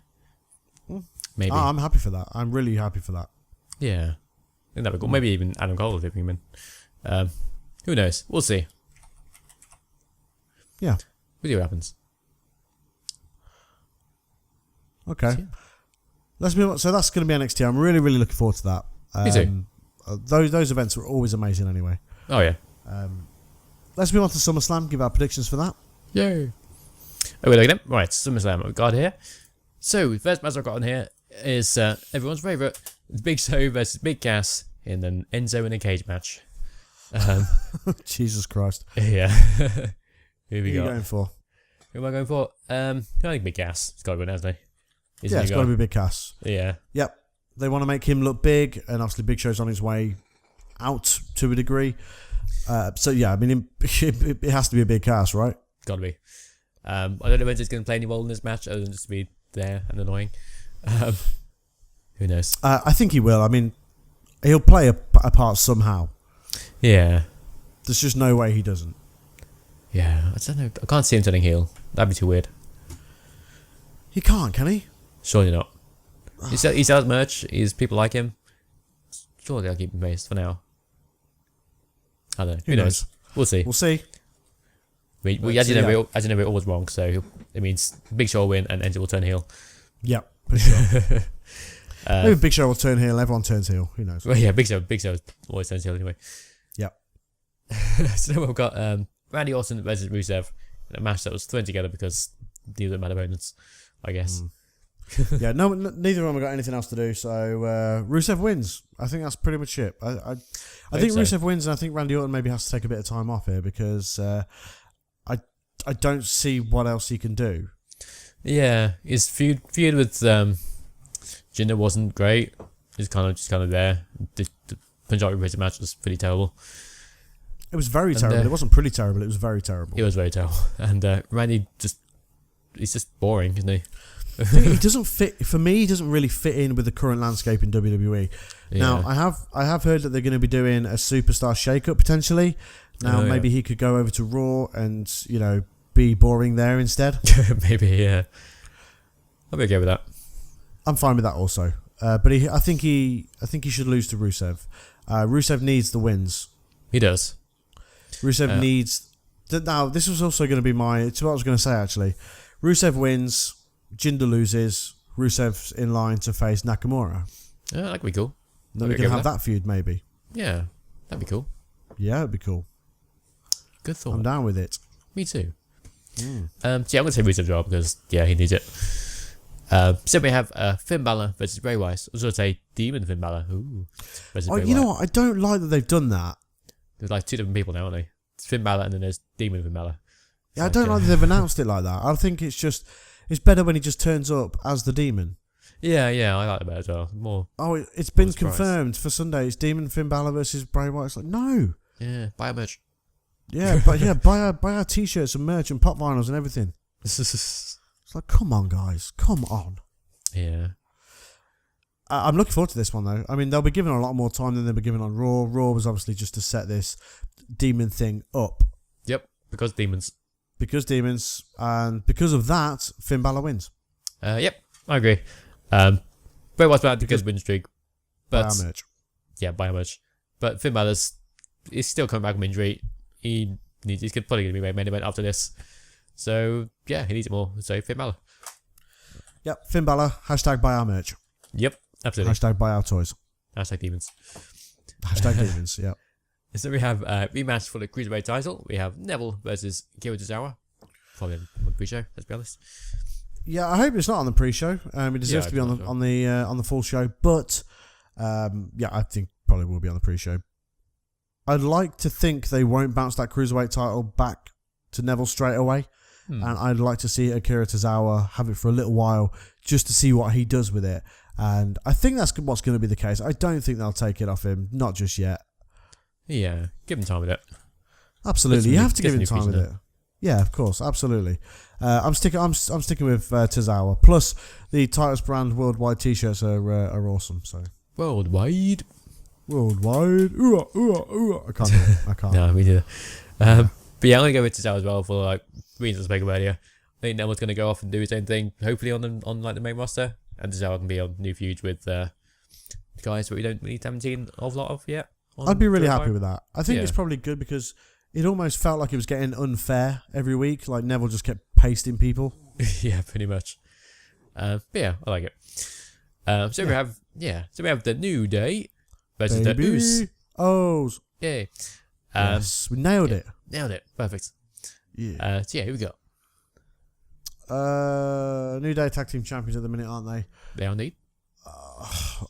Maybe. I'm happy for that. I'm really happy for that. Yeah, I think that'd be cool. Maybe even Adam Cole if he can win. Who knows? We'll see. Yeah, We'll see what happens. Okay. Let's move on. So that's going to be NXT. I'm really, really looking forward to that. Me too. Those events are always amazing anyway. Oh yeah. Let's move on to SummerSlam. Give our predictions for that. Yay. Oh, we're looking at right. SummerSlam. What we've got here. So the first match I've got on here is everyone's favourite Big Show versus Big Cass in an Enzo in a cage match. Jesus Christ. Yeah. Who are you going for? Who am I going for? I think Big Cass. It's got to win, hasn't he? It's got to be Big Cass. Yeah. Yep. They want to make him look big, and obviously Big Show's on his way out to a degree. So yeah, I mean, it has to be a Big Cass, right? It's got to be. I don't know when he's going to play any role in this match other than just to be there and annoying. Who knows? I think he will. I mean, he'll play a part somehow. Yeah. There's just no way he doesn't. Yeah, I don't know. I can't see him turning heel. That'd be too weird. He can't, can he? Surely not. He sells merch. People like him. Surely I'll keep him based for now. I don't know. Who knows? We'll see. We'll see. As you know, we're always wrong. So it means Big Show will win and Enzo will turn heel. Yep, for sure. Maybe Big Show will turn heel. Everyone turns heel. Who knows? Well, yeah, Big Show always turns heel anyway. Yep. So we've got Randy Orton versus Rusev in a match that was thrown together because neither of them had opponents, I guess. Yeah, neither of them have got anything else to do, so Rusev wins. I think that's pretty much it. I think Rusev wins, and I think Randy Orton maybe has to take a bit of time off here because I don't see what else he can do. Yeah, his feud with Jinder wasn't great. He's just kind of there. The Punjabi Razor match was pretty terrible. It was very terrible. It wasn't pretty terrible. It was very terrible. It was very terrible. And Randy he's just boring, isn't he? He doesn't fit. For me, he doesn't really fit in with the current landscape in WWE. Yeah. Now, I have heard that they're going to be doing a superstar shake-up potentially. Now, maybe he could go over to Raw and be boring there instead. Maybe, yeah. I'll be okay with that. I'm fine with that also. But I think he should lose to Rusev. Rusev needs the wins. He does. Rusev needs. Now, this was also going to be it's what I was going to say actually. Rusev wins. Jinder loses. Rusev's in line to face Nakamura. Yeah, that could be cool. Then we can have that feud maybe. Yeah, that'd be cool. Yeah, it'd be cool. Good thought. I'm down with it. Me too. So yeah, I'm going to say Rusev job because he needs it. So we have Finn Balor versus Bray Wyatt. I was going to say Demon Finn Balor. Ooh. Versus Bray Wyatt. Know what? I don't like that they've done that. There's like two different people now, aren't they? It's Finn Balor and then there's Demon Finn Balor. Yeah, I don't like that they've announced it like that. I think it's better when he just turns up as the Demon. Yeah, I like it better as well. More. Oh, it's been confirmed for Sunday. It's Demon Finn Balor versus Bray Wyatt. It's like, no. Yeah, buy a merch. Yeah, but buy our t-shirts and merch and pop vinyls and everything. It's like, come on, guys, come on. Yeah. I'm looking forward to this one, though. I mean, they'll be given a lot more time than they'll be given on Raw. Raw was obviously just to set this demon thing up. Yep, because demons. Because demons, and because of that, Finn Balor wins. Yep, I agree. But it was bad because win streak. But by how much? Yeah, by how much. But Finn Balor's is still coming back from injury. He's probably going to be main event after this. So, yeah, he needs it more. So, Finn Balor. Yep, Finn Balor, hashtag buy our merch. Yep, absolutely. Hashtag buy our toys. Hashtag demons. Hashtag demons, yep. So we have a rematch for the Cruiserweight title. We have Neville versus Kira Tozawa. Probably on the pre-show, let's be honest. Yeah, I hope it's not on the pre-show. It deserves to be on the full show, but yeah, I think probably will be on the pre-show. I'd like to think they won't bounce that Cruiserweight title back to Neville straight away. And I'd like to see Akira Tozawa have it for a little while just to see what he does with it. And I think that's what's going to be the case. I don't think they'll take it off him, not just yet. Yeah, give him time with it. Absolutely, you have to give him time with it. Yeah, of course, absolutely. I'm sticking with Tozawa. Plus, the Titus Brand Worldwide T-shirts are awesome. So worldwide. Ooh, I can't do it. I can't. No, me neither. But yeah, I'm gonna go with Tozawa as well for like reasons I spoke about earlier. I think Neville's gonna go off and do his own thing, hopefully on like the main roster, and Tozawa can be on new feuds with guys that we haven't seen a lot of yet. I'd be really happy with that. I think it's probably good because it almost felt like it was getting unfair every week. Like Neville just kept pasting people. Yeah, pretty much. But yeah, I like it. So we have the New Day versus the Usos. O's. Yay. Yes, we nailed it. Nailed it. Perfect. Yeah. So yeah, here we go. New Day Tag Team Champions at the minute, aren't they? They are indeed.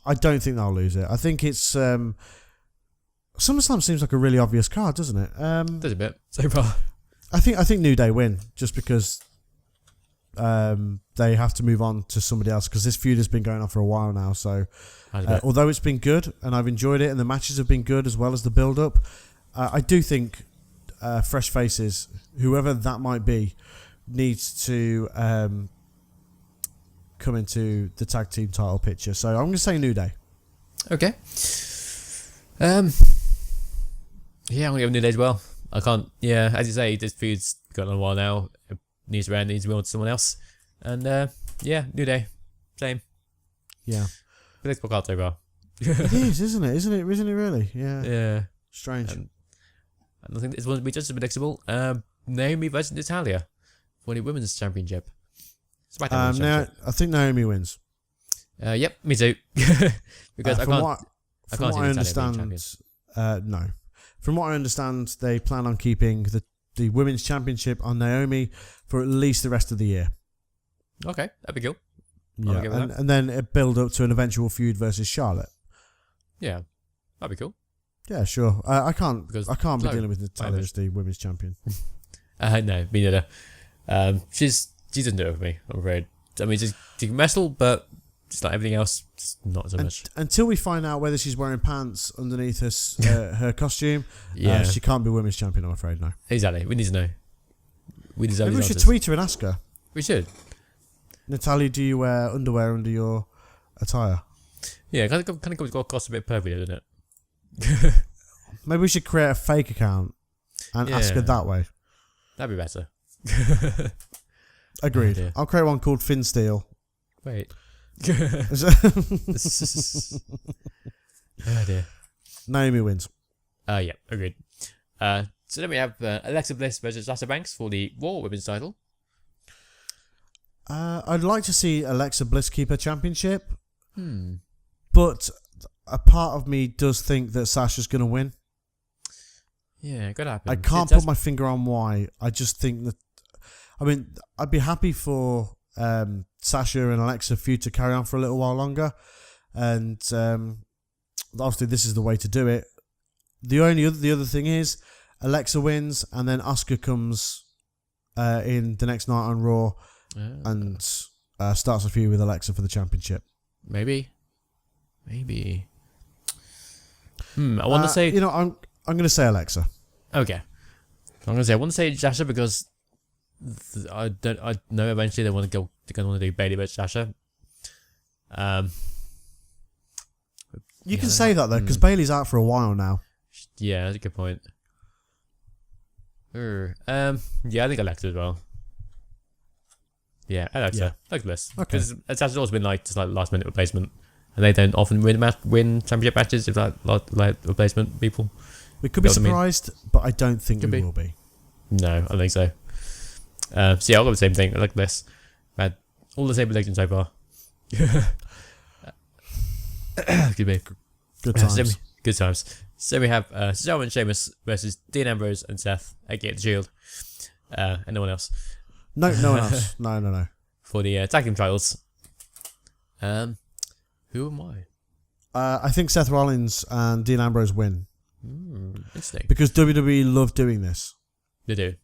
I don't think they'll lose it. I think it's SummerSlam seems like a really obvious card, doesn't it? There's a bit so far. I think New Day win just because they have to move on to somebody else because this feud has been going on for a while now. So although it's been good and I've enjoyed it and the matches have been good as well as the build-up, I do think fresh faces, whoever that might be, needs to come into the tag team title picture. So I'm going to say New Day. Okay. Yeah, I'm going to go New Day as well. I can't. Yeah, as you say, this feud's gone on a while now. It needs to move on to someone else. And yeah, New Day, same. Yeah. But let's book out so far. It is, isn't it? Isn't it really? Yeah. Yeah. Strange. And I think this one will be just as predictable. Naomi versus Natalia for the Women's Championship. Now I think Naomi wins. Yep, me too. Because I can't see Natalia being champion. No. From what I understand, they plan on keeping the Women's Championship on Naomi for at least the rest of the year. Okay, that'd be cool. Yeah, and then it build up to an eventual feud versus Charlotte. Yeah, that'd be cool. Yeah, sure. I can't be dealing with Natalia as the Women's Champion. No, me neither. She doesn't do it for me, I'm afraid. I mean, she can wrestle, but just like everything else, just not so much. Until we find out whether she's wearing pants underneath her costume, she can't be Women's Champion, I'm afraid, no. Exactly, we need to know. Maybe we should tweet her and ask her. We should. Natalia, do you wear underwear under your attire? Yeah, kind of comes across a bit pervy, doesn't it? Maybe we should create a fake account and ask her that way. That'd be better. Agreed. Oh, I'll create one called Finn Steele. Wait. Oh dear. Naomi wins. Yeah, agreed. So then we have Alexa Bliss versus Sasha Banks for the Raw Women's title. I'd like to see Alexa Bliss keep her championship. But a part of me does think that Sasha's going to win. Yeah, could happen. I can't put my finger on why. I just think that... I mean, I'd be happy for Sasha and Alexa feud to carry on for a little while longer. And obviously this is the way to do it. The other thing is Alexa wins and then Asuka comes in the next night on Raw and starts a feud with Alexa for the championship. Maybe. I want to say... I'm going to say Alexa. Okay. I want to say Sasha because I know eventually they're going to want to do Bailey versus Sasha. You can say that though, because Bailey's out for a while now. Yeah, that's a good point. Yeah, I think Alexa as well. Yeah, Alexa. Alexa. Because Sasha's always been just last minute replacement, and they don't often win championship matches if like replacement people. We could be surprised, but I don't think we will be. No, I don't think so. So yeah, I'll go with the same thing. I like this. Had all the same predictions so far. Excuse me. Good times. Good times. So we have Cesaro and Sheamus versus Dean Ambrose and Seth, aka the Shield, and no one else. No one else. No. For the tag team titles. Who am I? I think Seth Rollins and Dean Ambrose win. Interesting. Because WWE love doing this. They do.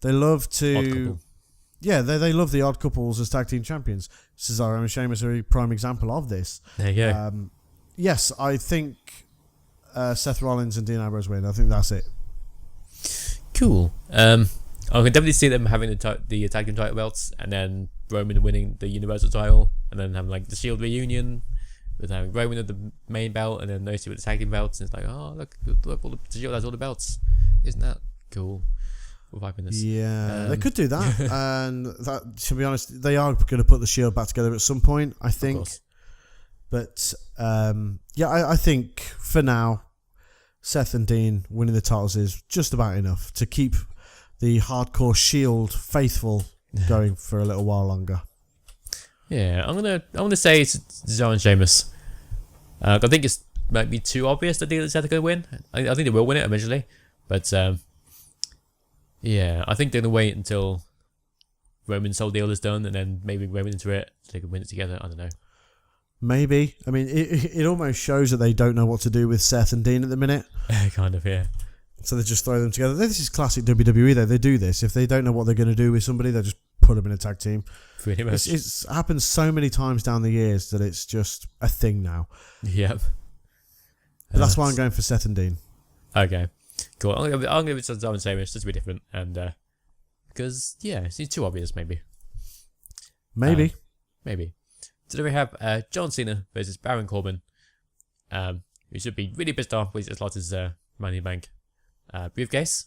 They love to... Odd couple. Yeah, they love the odd couples as tag team champions. Cesaro and Sheamus are a prime example of this. There you go. Yes, I think Seth Rollins and Dean Ambrose win. I think that's it. Cool. I can definitely see them having the tag team title belts, and then Roman winning the Universal title, and then having the Shield reunion with having Roman with the main belt, and then those two with the tag team belts. And it's oh look, the Shield has all the belts. Isn't that cool? We're vibing this. Yeah, they could do that, and that, to be honest, they are going to put the Shield back together at some point, I think. Of course. But I think for now, Seth and Dean winning the titles is just about enough to keep the hardcore Shield faithful going for a little while longer. Yeah, I'm gonna say it's Cesaro and Sheamus. I think it's might be too obvious that Dean and Seth are going to win. I think they will win it eventually, but yeah, I think they're gonna wait until Roman's whole deal is done, and then maybe Roman into it so they can win it together. I don't know. Maybe. I mean, it almost shows that they don't know what to do with Seth and Dean at the minute. Kind of, yeah. So they just throw them together. This is classic WWE, though. They do this. If they don't know what they're going to do with somebody, they just put them in a tag team. Pretty much. It's happened so many times down the years that it's just a thing now. Yep. But that's why I'm going for Seth and Dean. Okay. Cool. I'm going to give it to Cesaro and Sheamus just to be different. And because, yeah, it's too obvious, maybe. Maybe. So then we have John Cena versus Baron Corbin, who should be really pissed off when he just lost his Money in the Bank briefcase.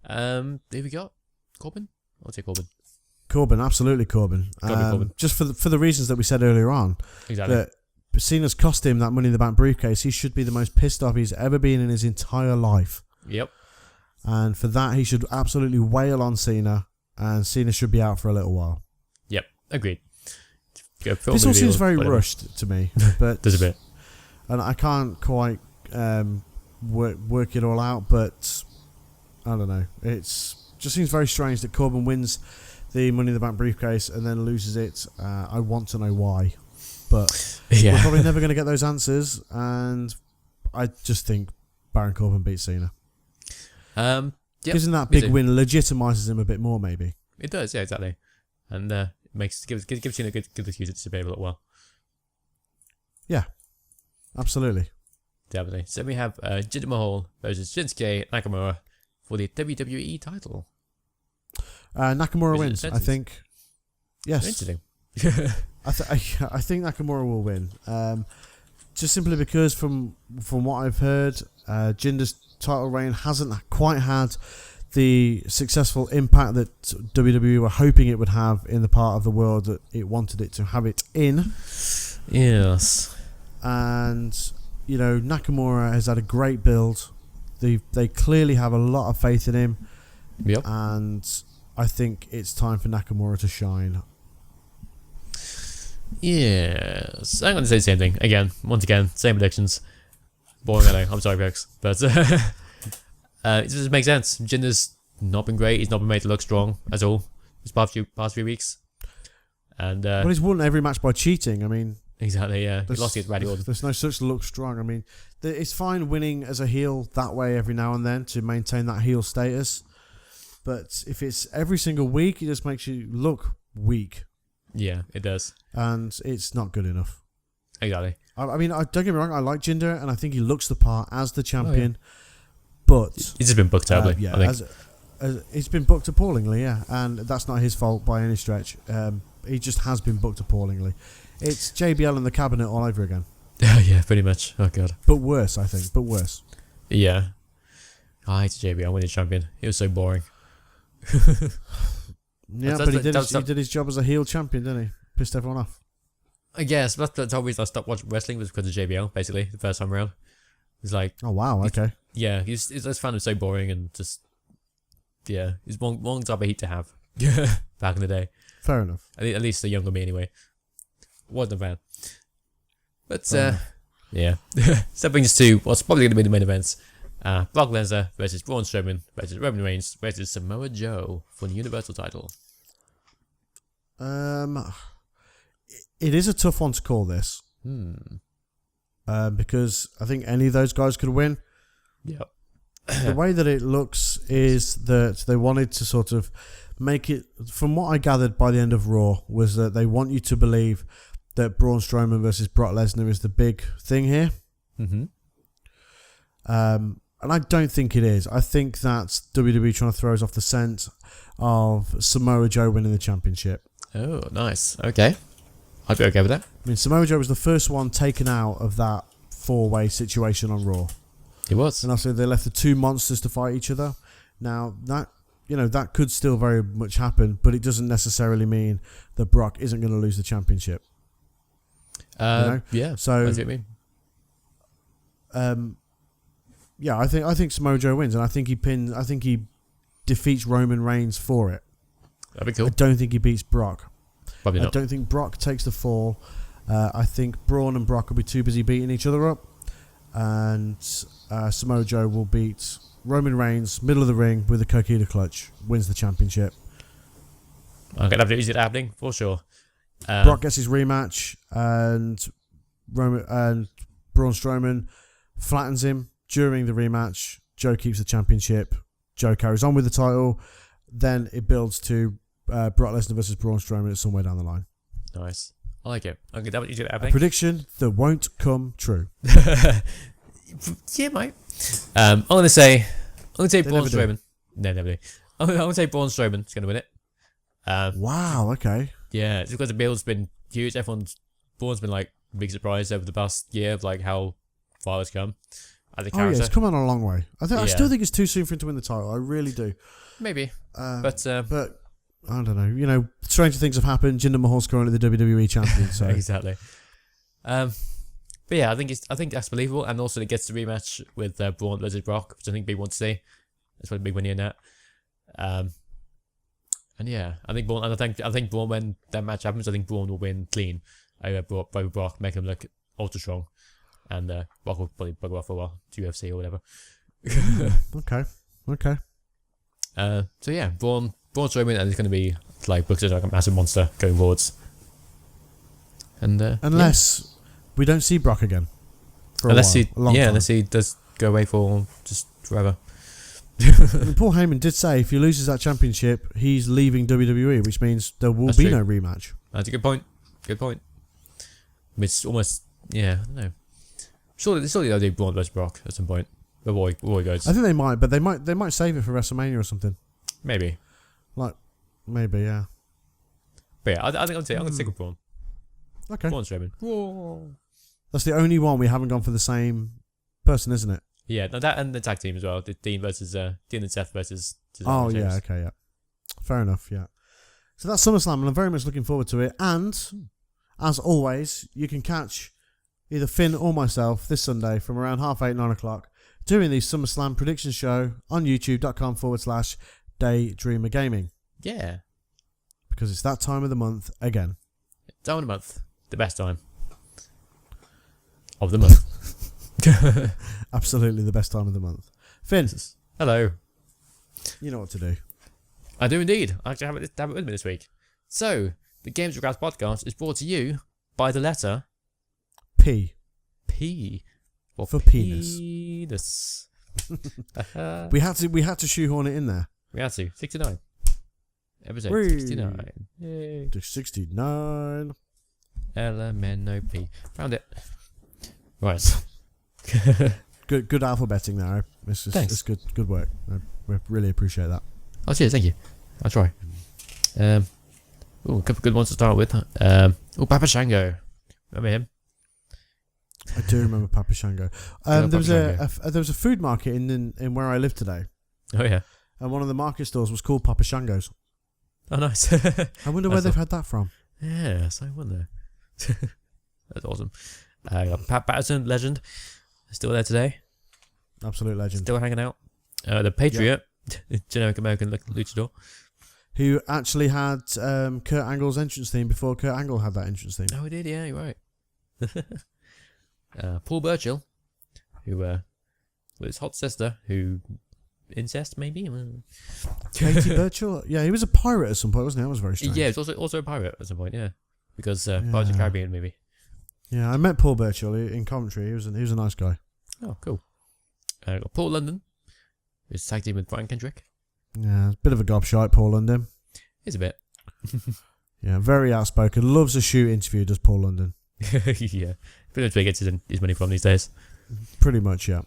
Who we got? Corbin? I'll take Corbin. Corbin, absolutely Corbin. Corbin. Just for the reasons that we said earlier on. Exactly. That Cena's cost him that Money in the Bank briefcase. He should be the most pissed off he's ever been in his entire life. Yep. And for that, he should absolutely wail on Cena, and Cena should be out for a little while. Yep, agreed. This all seems very rushed to me, but there's a bit, and I can't quite work it all out. But I don't know. It's just seems very strange that Corbin wins the Money in the Bank briefcase and then loses it. I want to know why, but we're probably never going to get those answers. And I just think Baron Corbin beats Cena. Gives him that big win, legitimizes him a bit more, maybe. It does, yeah, exactly, and gives Cena a good excuse to behave a little while. Yeah, absolutely. Definitely. So we have Jinder Mahal versus Shinsuke Nakamura for the WWE title. Nakamura wins, I think. Yes. Interesting. I think Nakamura will win. Just simply because from what I've heard, Jinder's title reign hasn't quite had the successful impact that WWE were hoping it would have in the part of the world that it wanted it to have it in. Yes. And, Nakamura has had a great build. They clearly have a lot of faith in him. Yep. And I think it's time for Nakamura to shine. Yes. I'm going to say the same thing. Once again, same predictions. Boring, I know. I'm sorry, folks. But it just makes sense. Jinder's not been great. He's not been made to look strong at all this past few weeks. And well, he's won every match by cheating. I mean, exactly. Yeah, he lost against Randy Orton. There's no such look strong. I mean, it's fine winning as a heel that way every now and then to maintain that heel status. But if it's every single week, it just makes you look weak. Yeah, it does. And it's not good enough. Exactly. I mean, don't get me wrong, I like Jinder, and I think he looks the part as the champion. Oh, yeah. But he's just been booked terribly. I think. he's been booked appallingly, yeah, and that's not his fault by any stretch. He just has been booked appallingly. It's JBL and the cabinet all over again. Yeah, pretty much. Oh god. But worse, I think. But worse. Yeah. I hated JBL when he was champion. He was so boring. Yeah, but he did his job as a heel champion, didn't he? Pissed everyone off. I guess that's the whole reason I stopped watching wrestling was because of JBL. Basically, the first time around, it's like, oh wow, okay, yeah, I just found him so boring and just, yeah, he's one type of heat to have. Yeah, back in the day. Fair enough. At least the younger me, anyway. Wasn't a fan. But yeah, so that brings us to what's probably going to be the main events. Brock Lesnar versus Braun Strowman versus Roman Reigns versus Samoa Joe for the Universal title. It is a tough one to call this. Because I think any of those guys could win. Yep. The way that it looks is that they wanted to sort of make it, from what I gathered by the end of Raw, was that they want you to believe that Braun Strowman versus Brock Lesnar is the big thing here. Mm-hmm. And I don't think it is. I think that's WWE trying to throw us off the scent of Samoa Joe winning the championship. Oh, nice. Okay. I'd be okay with that. I mean, Samoa Joe was the first one taken out of that four-way situation on Raw. It was. And also they left the two monsters to fight each other. Now, that could still very much happen, but it doesn't necessarily mean that Brock isn't going to lose the championship. Yeah. So, what do you mean? Yeah, I think Samoa Joe wins, and I think he defeats Roman Reigns for it. That'd be cool. I don't think he beats Brock. Probably not. I don't think Brock takes the fall. I think Braun and Brock will be too busy beating each other up, and Samoa Joe will beat Roman Reigns, middle of the ring with a Coquina clutch, wins the championship. Okay, that'd be easy happening for sure. Brock gets his rematch, and Braun Strowman flattens him during the rematch. Joe keeps the championship. Joe carries on with the title. Then it builds to Brock Lesnar versus Braun Strowman at somewhere down the line. Nice. I like it. Okay, that what you do A prediction that won't come true. Yeah, mate. I'm gonna say Braun Strowman. No, never do. I'm gonna say Braun Strowman's gonna win it. Wow. Okay. Yeah, it's because the build's been huge. Braun's been like a big surprise over the past year of like how far it's come. As a character. Oh yeah, it's come on a long way. I still think it's too soon for him to win the title. I really do. Maybe. But I don't know. You know, stranger things have happened. Jinder Mahal's currently the WWE champion. So exactly. But yeah, I think that's believable, and also it gets the rematch with Braun versus Brock, which I think people want to see. That's what a big winner in that. And yeah, I think Braun, and I think Braun, when that match happens, I think Braun will win clean over Brock, make him look ultra strong, and Brock will probably bugger off for a while to UFC or whatever. Okay. So yeah, Braun Strowman, and it's going to be like booked as like a massive monster going forwards. And unless we don't see Brock again for unless a while, unless he does go away for just forever. I mean, Paul Heyman did say if he loses that championship, he's leaving WWE, which means there will be no rematch. That's a good point. Good point. It's almost, yeah, I don't know. Surely they'll do Braun versus Brock at some point. Before he goes. I think they might, but they might save it for WrestleMania or something. Maybe, yeah. But yeah, I think I'm going to stick with Braun. Okay. Braun Strowman. Whoa. That's the only one we haven't gone for the same person, isn't it? Yeah, no, that and the tag team as well. The Dean and Seth versus. Oh yeah, okay, yeah. Fair enough, yeah. So that's SummerSlam, and I'm very much looking forward to it. And as always, you can catch either Finn or myself this Sunday from around 8:30, 9 o'clock doing the SummerSlam prediction show on youtube.com/Daydreamer Gaming. Yeah. Because it's that time of the month again. Time of the month. The best time of the month. Absolutely the best time of the month. Finn. Hello. You know what to do. I do indeed. I actually have it with me this week. So, the Games with Graps podcast is brought to you by the letter P. P. For penis. We had to shoehorn it in there. We had to. 69. Episode 69. Yay. 69. LMNOP. Found it. Right. Good alphabeting there. Thanks. It's good work. I really appreciate that. Oh, cheers, thank you. I'll try. A couple of good ones to start with. Papa Shango. Remember him? I do remember Papa Shango. There was a food market in where I live today, Oh, yeah. and one of the market stores was called Papa Shango's. Oh, nice. I wonder where they've had that from. Yes, I wonder. That's awesome. Pat Patterson, legend. Still there today. Absolute legend. Still hanging out. The Patriot, generic American luchador. Who actually had Kurt Angle's entrance theme before Kurt Angle had that entrance theme. Oh, he did, yeah, you're right. Paul Burchill, who with his hot sister, who incest maybe. Katie Burchill, yeah, he was a pirate at some point, wasn't he? That was very strange. Yeah, he was also a pirate at some point, yeah, because Pirates of the Caribbean maybe. Yeah, I met Paul Burchill in Coventry. He was a nice guy. Oh, cool. Got Paul London, who's tag team with Brian Kendrick. Yeah, a bit of a gobshite, Paul London. He's a bit. Yeah, very outspoken. Loves a shoot interview, does Paul London. Yeah, pretty much where he gets his money from these days. Pretty much, yeah.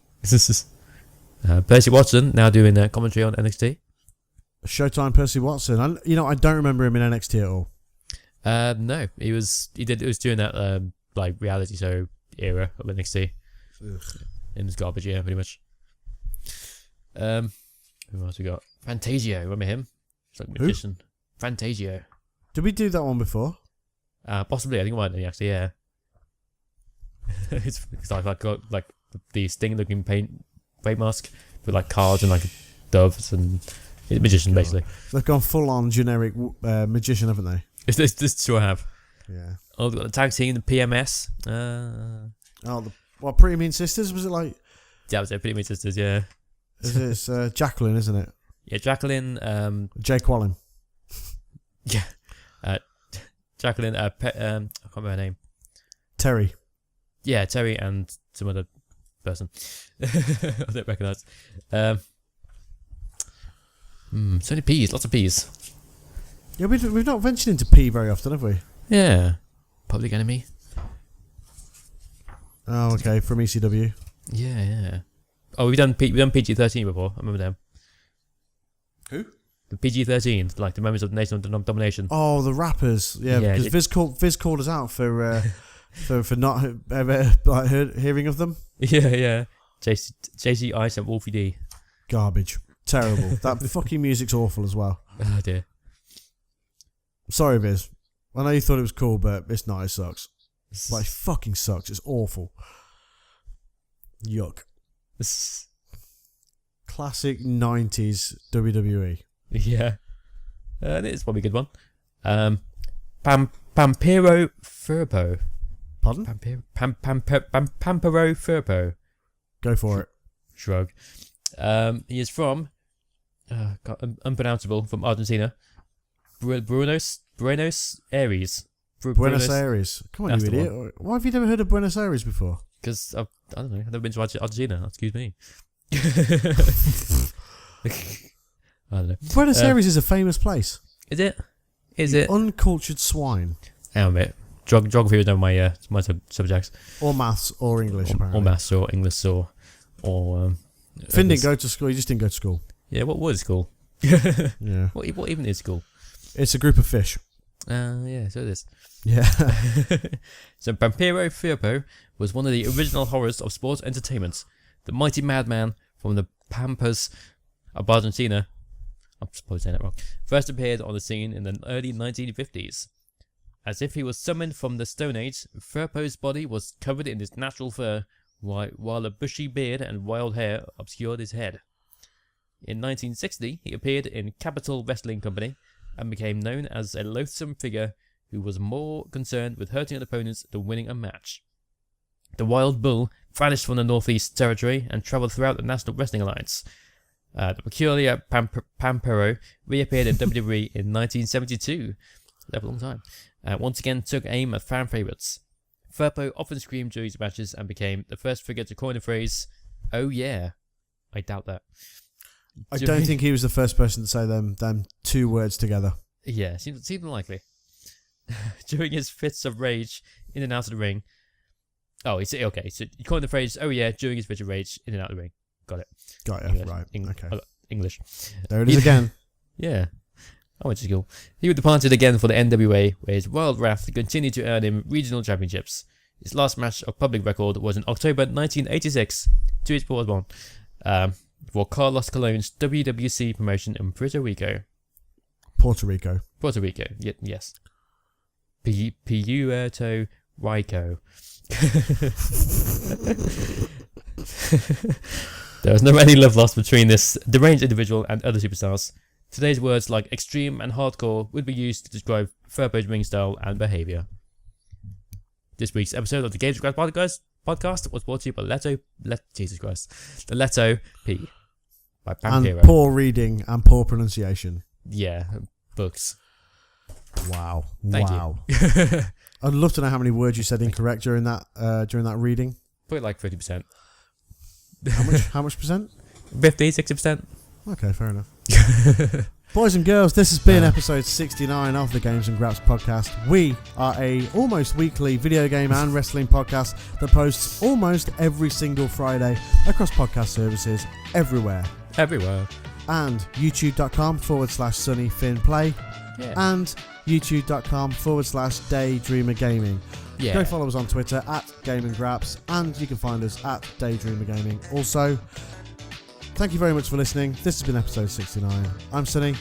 Percy Watson now doing commentary on NXT. Showtime Percy Watson. I don't remember him in NXT at all. No, it was during that like reality show era of NXT. Ugh. It was garbage, yeah, pretty much. Who else we got? Fantasio, remember him? It's like a magician. Fantasio. Did we do that one before? Possibly, I think I might have actually, yeah. it's like got like the Sting-looking paint mask with like cards and like doves and he's a magician basically. They've gone full on generic magician, haven't they? This sure have. Yeah. Oh, they've got the tag team, the PMS. Pretty Mean Sisters, was it like? Yeah, I was Pretty Mean Sisters, yeah. It's Jacqueline, isn't it? Yeah, Jacqueline. Jake Wallen. Yeah. Jacqueline. I can't remember her name. Terry. Yeah, Terry and some other person. I don't recognise. So many P's, lots of P's. Yeah, we've not ventured into P very often, have we? Yeah. Public Enemy. Oh, okay, from ECW. Yeah. Oh, we've done PG-13 before. I remember them. Who? The PG-13, like the members of the Nation of Domination. Oh, the rappers. Yeah, because Viz called us out for not ever hearing of them. Yeah. JC Ice and Wolfie D. Garbage. Terrible. That fucking music's awful as well. Oh dear. Sorry, Viz. I know you thought it was cool, but it's not. It sucks. Like, it fucking sucks. It's awful. Yuck. Classic 90s WWE. Yeah. It's probably a good one. Pampero Furpo. Pardon? Pampero Furpo. Go for it. Shrug. He is from unpronounceable, from Argentina. Buenos Aires. Buenos Aires. Come on, you idiot. Why have you never heard of Buenos Aires before? Because I don't know. I've never been to Argentina. Excuse me. I don't know. Buenos Aires is a famous place. Is it? Is it? Uncultured swine. Hang on a bit. Geography was one of my subjects. Or maths or English, apparently. Or maths or English or Finn didn't go to school. He just didn't go to school. Yeah, what was school? Yeah. What even is school? It's a group of fish. Yeah, so it is. Yeah. So Pampero Firpo was one of the original horrors of sports entertainment. The mighty madman from the Pampas of Argentina, I'm supposed to say that wrong, first appeared on the scene in the early 1950s. As if he was summoned from the Stone Age, Firpo's body was covered in his natural fur, while a bushy beard and wild hair obscured his head. In 1960, he appeared in Capital Wrestling Company and became known as a loathsome figure who was more concerned with hurting an opponent than winning a match. The Wild Bull vanished from the Northeast Territory and travelled throughout the National Wrestling Alliance. The peculiar Pampero reappeared in WWE in 1972. That was a long time. Once again took aim at fan favourites. Firpo often screamed during his matches and became the first figure to coin the phrase, "Oh yeah." I doubt that. I don't think he was the first person to say them two words together. Yeah, seems unlikely. During his fits of rage in and out of the ring. Oh, okay. So you coined the phrase, "Oh yeah," during his fits of rage in and out of the ring. Got it. Got it. English. Right. Okay. English. There it is again. Yeah. Oh, which is cool. He departed again for the NWA, where his Wild Wrath continued to earn him regional championships. His last match of public record was in October 1986, 2 years before I was born, for Carlos Colon's WWC promotion in Puerto Rico. Puerto Rico. Yes. Puerto Rico. There was never any love lost between this deranged individual and other superstars. Today's words like extreme and hardcore would be used to describe Furbo's ring style and behaviour. This week's episode of the Games of Graps podcast was brought to you by The Leto P by Pampiro. And poor reading and poor pronunciation. Yeah, books. Wow. Thank you. I'd love to know how many words you said incorrect during that reading. Probably like 30%. How much percent? 50, 60%. Okay, fair enough. Boys and girls, this has been episode 69 of the Games and Graps podcast. We are a almost weekly video game and wrestling podcast that posts almost every single Friday across podcast services everywhere. And youtube.com/Sonny Finn Play. Yeah. And youtube.com/Daydreamer Gaming. Yeah. Go follow us on Twitter @GameandGraps, and you can find us at Daydreamer Gaming. Also, thank you very much for listening. This has been episode 69. I'm Sonny.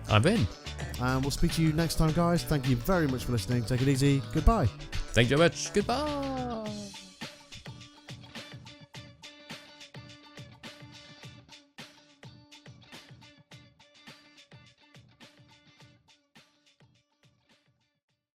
I'm Vin. And we'll speak to you next time, guys. Thank you very much for listening. Take it easy. Goodbye. Thank you very much. Goodbye.